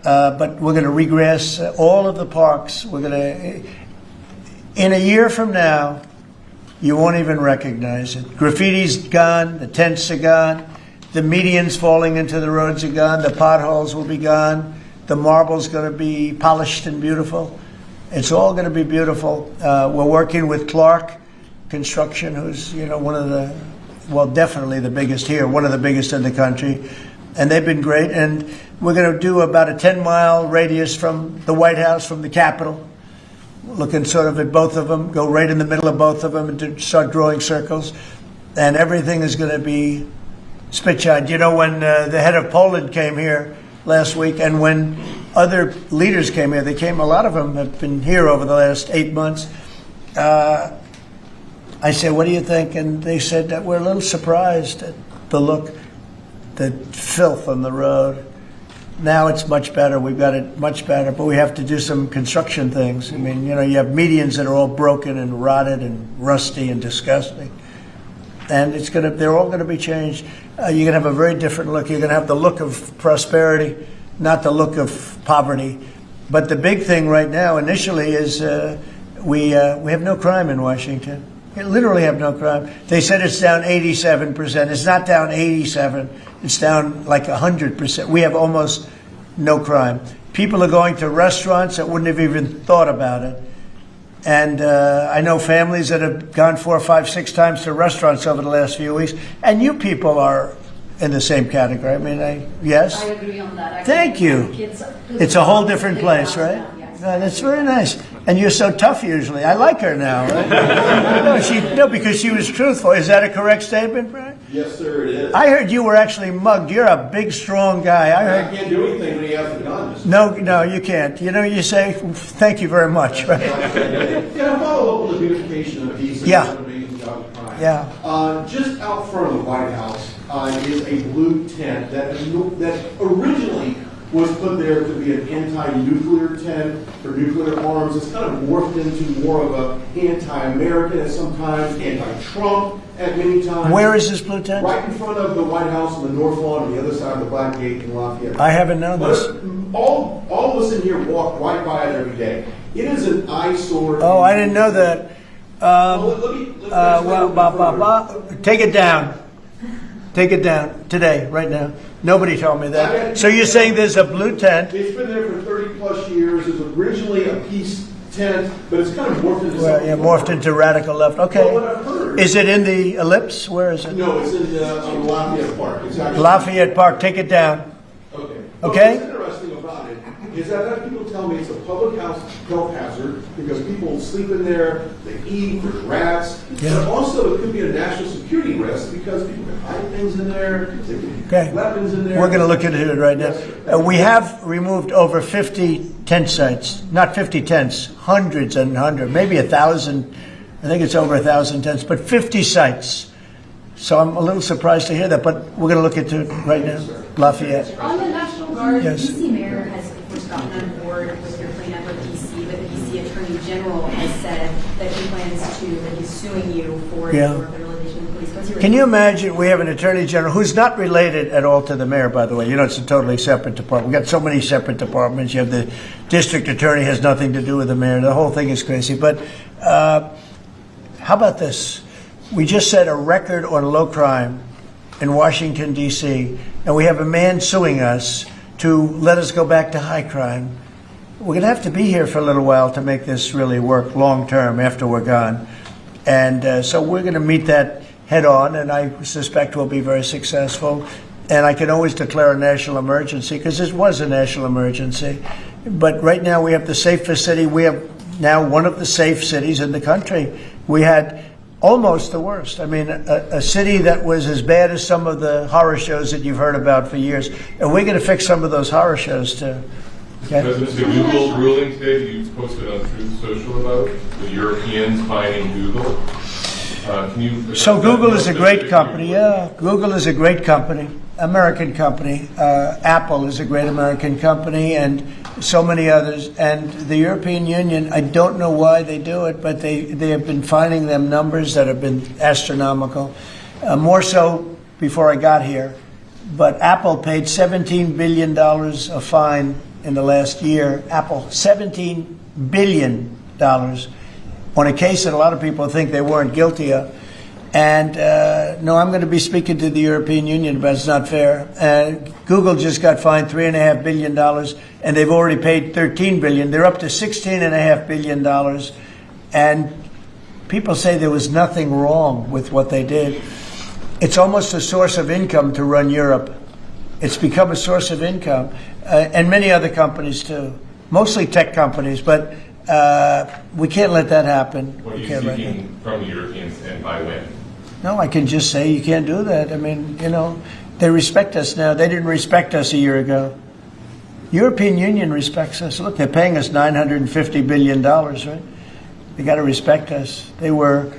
But we're going to regrass all of the parks. We're going to, in a year from now, you won't even recognize it. Graffiti's gone, the tents are gone, the medians falling into the roads are gone, the potholes will be gone, the marble's going to be polished and beautiful. It's all going to be beautiful. We're working with Clark Construction, who's one of the, well, definitely the biggest here, one of the biggest in the country, and they've been great. And we're going to do about a 10-mile radius from the White House, from the Capitol, looking sort of at both of them, go right in the middle of both of them and start drawing circles. And everything is going to be spit-shined. When the head of Poland came here last week, and when other leaders came here, a lot of them have been here over the last 8 months. I said, what do you think? And they said that we're a little surprised at the look, the filth on the road. Now it's much better. We've got it much better, but we have to do some construction things. I mean, you have medians that are all broken and rotted and rusty and disgusting. And they're all going to be changed. You're going to have a very different look. You're going to have the look of prosperity, not the look of poverty. But the big thing right now, initially, is we have no crime in Washington. We literally have no crime. They said it's down 87%. It's not down 87. It's down like 100%. We have almost no crime. People are going to restaurants that wouldn't have even thought about it. And I know families that have gone 4, 5, 6 times to restaurants over the last few weeks. And you people are in the same category. I mean, yes? I agree on that. Thank you. It's a whole different place, right? That's very nice. And you're so tough usually. I like her now. Right? No, because she was truthful. Is that a correct statement, Brian? Yes, sir, it is. I heard you were actually mugged. You're a big, strong guy. I can't do anything when he has the gun. No, you can't. You say, thank you very much, right? Yeah, follow up with the beautification of peace. Yeah. Yeah. Just out front of the White House is a blue tent that originally was put there to be an anti-nuclear tent for nuclear arms. It's kind of morphed into more of an anti-American and sometimes anti-Trump at many times. Where is this blue tent? Right in front of the White House on the North Lawn on the other side of the Black Gate in Lafayette. I haven't known this. All of us in here walk right by it every day. It is an eyesore. Oh, I didn't know that. Take it down. Take it down today, right now. Nobody told me that. So you're saying there's a blue tent? It's been there for 30 plus years. It was originally a peace tent, but it's kind of morphed into something. Morphed into radical left. Okay. Well, what I've heard, is it in the Ellipse? Where is it? No, it's in Lafayette Park. It's actually Lafayette Park. Take it down. Okay. Okay? What's interesting about it is that other people tell me it's a public health hazard because people sleep in there, they eat, there's rats. Yeah. But also it could be a national security risk because people can hide things in there, they can Okay. weapons in there. We're going to look into it right now. We have removed over 50 tent sites, not 50 tents, hundreds and hundreds, maybe 1,000. I think it's over 1,000 tents, but 50 sites. So I'm a little surprised to hear that, but we're going to look into it right now. Lafayette. On the National Guard, Yes. the DC mayor has, of course, gotten on board with your cleanup of DC, but the DC Attorney General has said that he plans to, that he's suing you for Yeah. your relation to the police. What's your Can you imagine we have an attorney general who's not related at all to the mayor, by the way? You know, it's a totally separate department. We've got so many separate departments. You have the district attorney has nothing to do with the mayor. The whole thing is crazy. But how about this? We just set a record on low crime in Washington, D.C., and we have a man suing us to let us go back to high crime. We're going to have to be here for a little while to make this really work long term after we're gone. And so we're going to meet that head on, and I suspect we'll be very successful. And I can always declare a national emergency because it was a national emergency. But right now we have the safest city. We have now one of the safe cities in the country. We had almost the worst. I mean, a city that was as bad as some of the horror shows that you've heard about for years. And we're going to fix some of those horror shows too. Okay? President, the Google ruling today that you posted on Truth Social about the Europeans buying Google. So Google is a great company. Yeah, Google is a great company, American company. Apple is a great American company, and so many others. And the European Union, I don't know why they do it, but they have been finding them numbers that have been astronomical. More so before I got here. But Apple paid $17 billion a fine in the last year. Apple, $17 billion. On a case that a lot of people think they weren't guilty of. And no, I'm going to be speaking to the European Union, but it's not fair. Google just got fined $3.5 billion, and they've already paid $13 billion. They're up to $16.5 billion. And people say there was nothing wrong with what they did. It's almost a source of income to run Europe. It's become a source of income. And many other companies, too. Mostly tech companies, but we can't let that happen. What are you seeking from the Europeans and by when? No, I can just say you can't do that. I mean, you know, they respect us now. They didn't respect us a year ago. European Union respects us. Look, they're paying us $950 billion, right? They got to respect us. They were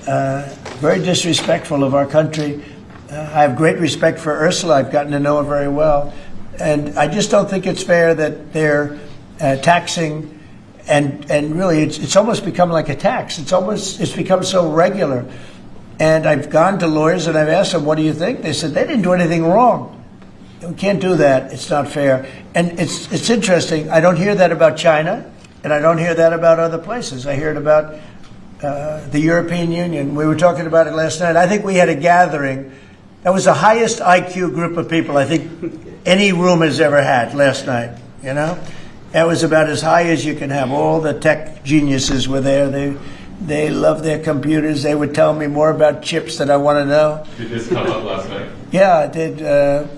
very disrespectful of our country. I have great respect for Ursula. I've gotten to know her very well. And I just don't think it's fair that they're taxing. And really, it's almost become like a tax. It's become so regular. And I've gone to lawyers and I've asked them, what do you think? They said, they didn't do anything wrong. We can't do that. It's not fair. And it's interesting. I don't hear that about China, and I don't hear that about other places. I hear it about the European Union. We were talking about it last night. I think we had a gathering. That was the highest IQ group of people I think any room has ever had last night, you know? That was about as high as you can have. All the tech geniuses were there. They love their computers. They would tell me more about chips that I want to know. Did this come up last night? Yeah, it did.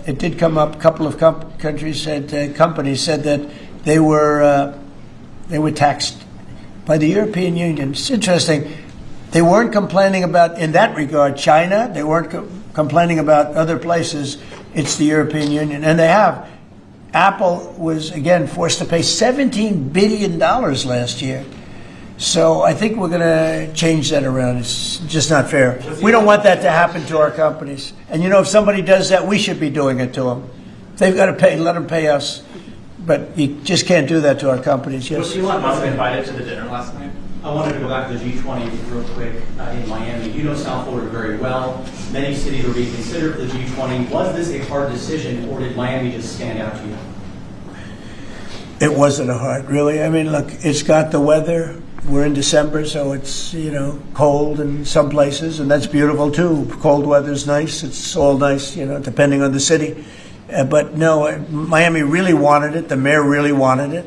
It did come up. A couple of companies said that they were taxed by the European Union. It's interesting. They weren't complaining about, in that regard, China. They weren't complaining about other places. It's the European Union, and they have. Apple was, again, forced to pay $17 billion last year. So I think we're going to change that around. It's just not fair. We don't want that to happen to our companies. And, you know, if somebody does that, we should be doing it to them. They've got to pay, let them pay us. But you just can't do that to our companies. Yes. Was Elon Musk invited to the dinner last night? I wanted to go back to the G20 real quick in Miami. You know South Florida very well. Many cities are being considered for the G20. Was this a hard decision, or did Miami just stand out to you? It wasn't a hard, really. I mean, look, it's got the weather. We're in December, so it's, you know, cold in some places, and that's beautiful too. Cold weather's nice. It's all nice, you know, depending on the city. But no, Miami really wanted it. The mayor really wanted it.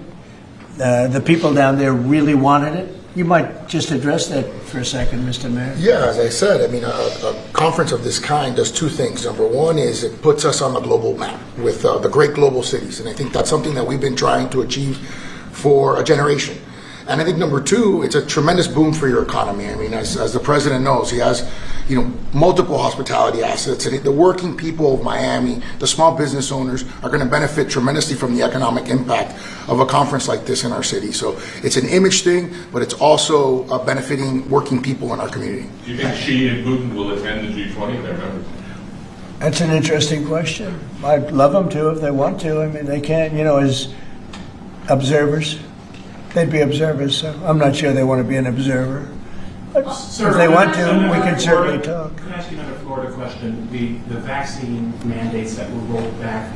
The people down there really wanted it. You might just address that for a second, Mr. Mayor. Yeah, as I said, I mean, a conference of this kind does two things. Number one is it puts us on the global map with the great global cities, and I think that's something that we've been trying to achieve for a generation. And I think number two, it's a tremendous boom for your economy. I mean, as the president knows, he has, multiple hospitality assets, and the working people of Miami, the small business owners, are going to benefit tremendously from the economic impact of a conference like this in our city. So it's an image thing, but it's also benefiting working people in our community. Do you think Xi and Putin will attend the G20, their members? That's an interesting question. I'd love them to if they want to. I mean, they can, as observers. They'd be observers, so I'm not sure they want to be an observer. But Sir, if they want to, can we can certainly talk. Can I ask you another Florida question? The vaccine mandates that were rolled back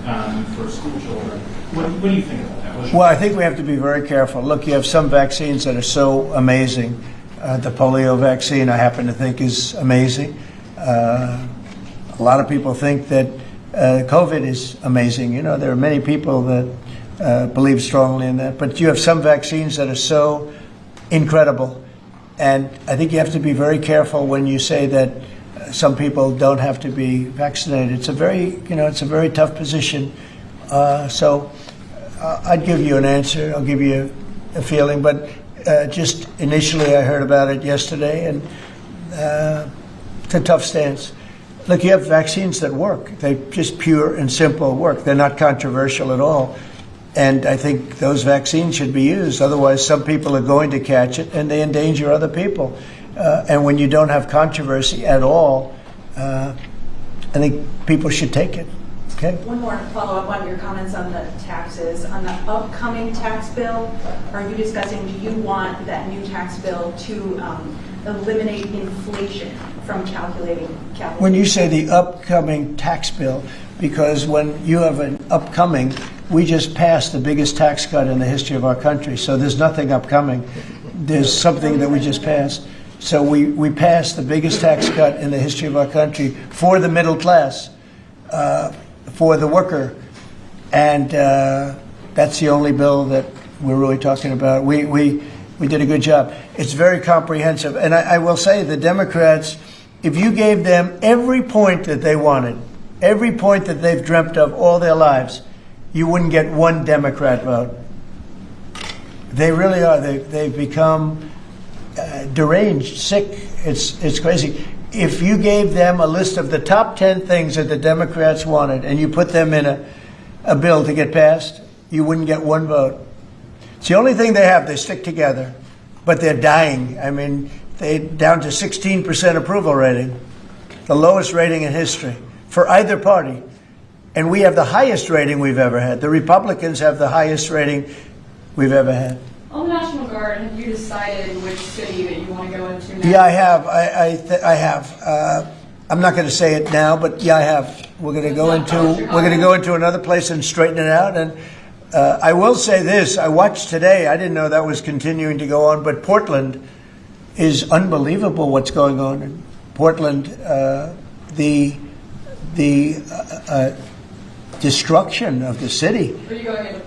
for school children. What do you think about that? Well, I think we have to be very careful. Look, you have some vaccines that are so amazing. The polio vaccine, I happen to think, is amazing. A lot of people think that COVID is amazing. There are many people that believe strongly in that. But you have some vaccines that are so incredible. And I think you have to be very careful when you say that some people don't have to be vaccinated. It's a very tough position. So I'd give you an answer. I'll give you a feeling. But just initially I heard about it yesterday, and it's a tough stance. Look, you have vaccines that work. They just pure and simple work. They're not controversial at all. And I think those vaccines should be used. Otherwise, some people are going to catch it, and they endanger other people. And when you don't have controversy at all, I think people should take it. Okay. One more follow-up on your comments on the taxes. On the upcoming tax bill, are you discussing, do you want that new tax bill to eliminate inflation from calculating? When you say the upcoming tax bill, because when you have an upcoming, we just passed the biggest tax cut in the history of our country. So there's nothing upcoming. There's something that we just passed. So we passed the biggest tax cut in the history of our country for the middle class, for the worker. And that's the only bill that we're really talking about. We did a good job. It's very comprehensive. And I will say the Democrats, if you gave them every point that they wanted, every point that they've dreamt of all their lives, you wouldn't get one Democrat vote. They really are. They've become deranged, sick. It's crazy. If you gave them a list of the top 10 things that the Democrats wanted and you put them in a bill to get passed, you wouldn't get one vote. It's the only thing they have. They stick together, but they're dying. I mean, they're down to 16% approval rating, the lowest rating in history for either party. And we have the highest rating we've ever had. The Republicans have the highest rating we've ever had. On the National Guard, have you decided which city that you want to go into next? Yeah, I have. I have. I'm not going to say it now, but yeah, I have. We're going to go into another place and straighten it out. And I will say this: I watched today. I didn't know that was continuing to go on, but Portland is unbelievable. What's going on in Portland? The destruction of the city.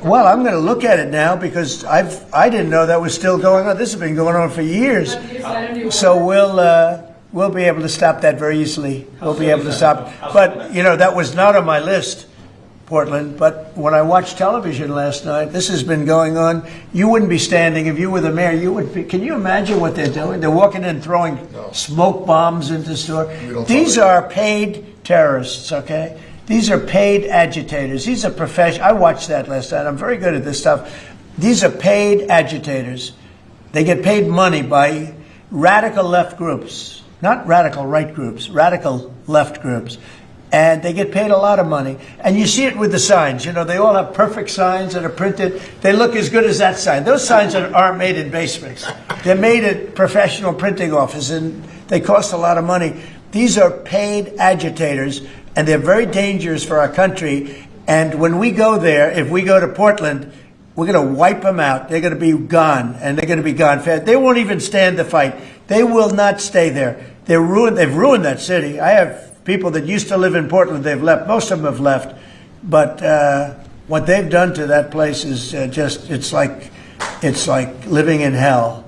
Well, I'm going to look at it now because I didn't know that was still going on. This has been going on for years. So we'll be able to stop that very easily. We'll be able to stop. But that was not on my list, Portland. But when I watched television last night, this has been going on. You wouldn't be standing if you were the mayor. You would be. Can you imagine what they're doing? They're walking in, throwing smoke bombs into the store. These are paid terrorists. Okay. These are paid agitators. These are professional. I watched that last night. I'm very good at this stuff. These are paid agitators. They get paid money by radical left groups, not radical right groups, radical left groups. And they get paid a lot of money. And you see it with the signs. They all have perfect signs that are printed. They look as good as that sign. Those signs aren't made in basements. They're made at professional printing offices, and they cost a lot of money. These are paid agitators. And they're very dangerous for our country. And when we go there, if we go to Portland, we're going to wipe them out. They're going to be gone, and they're going to be gone fast. They won't even stand the fight. They will not stay there. They've ruined that city. I have people that used to live in Portland. They've left. Most of them have left. But what they've done to that place is it's like living in hell.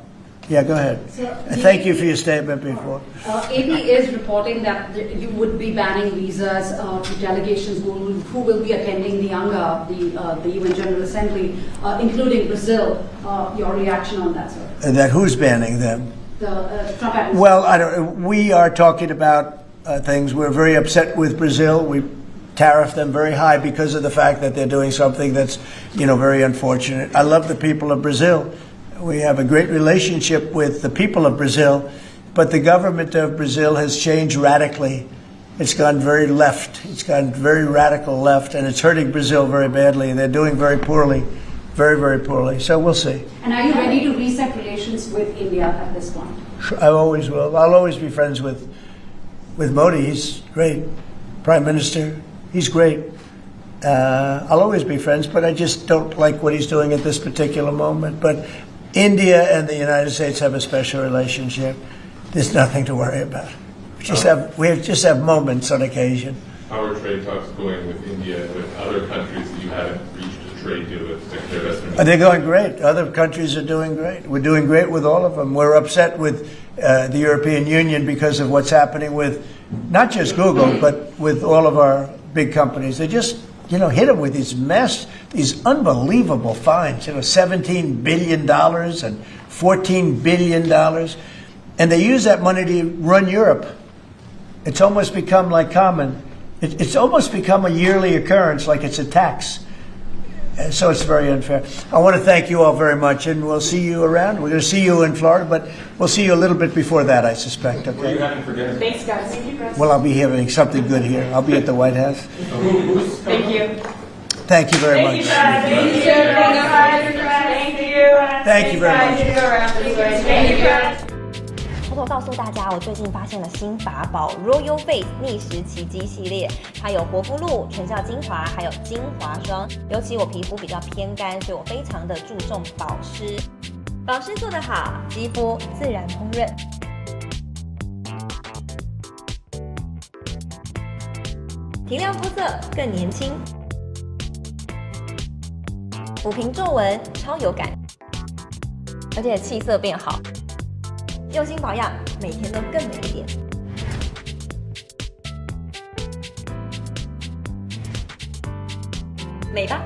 Yeah, go ahead. Thank you for your statement before. AP is reporting that you would be banning visas to delegations who will be attending the UNGA, the UN General Assembly, including Brazil. Your reaction on that, sir? And that who's banning them? The Trump Well, we are talking about things. We're very upset with Brazil. We tariff them very high because of the fact that they're doing something that's, very unfortunate. I love the people of Brazil. We have a great relationship with the people of Brazil, but the government of Brazil has changed radically. It's gone very left. It's gone very radical left, and it's hurting Brazil very badly. They're doing very poorly, very, very poorly. So we'll see. And are you ready to reset relations with India at this point? I always will. I'll always be friends with Modi. He's great. Prime Minister, he's great. I'll always be friends, but I just don't like what he's doing at this particular moment. But India and the United States have a special relationship. There's nothing to worry about. We just have moments on occasion. How are trade talks going with India and with other countries that you haven't reached a trade deal with? They're going great. Other countries are doing great. We're doing great with all of them. We're upset with the European Union because of what's happening with not just Google, but with all of our big companies. They just hit them with these unbelievable fines, $17 billion and $14 billion. And they use that money to run Europe. It's almost become like common. It's almost become a yearly occurrence, like it's a tax. And so it's very unfair. I want to thank you all very much, and we'll see you around. We're going to see you in Florida, but we'll see you a little bit before that, I suspect. Okay? What are you having for dinner? Thanks, guys. Thank you, guys. Well, I'll be having something good here. I'll be at the White House. Thank you. Thank you very much. Thank you. Thank you very much. Thank you. 偷偷告诉大家，我最近发现了新法宝 Royal Face 逆时奇迹系列，它有活肤露、全效精华，还有精华霜。尤其我皮肤比较偏干，所以我非常的注重保湿。保湿做得好，肌肤自然烹润。提亮肤色更年轻，抚平皱纹超有感，而且气色变好。用心保养，每天都更美一点。美吧。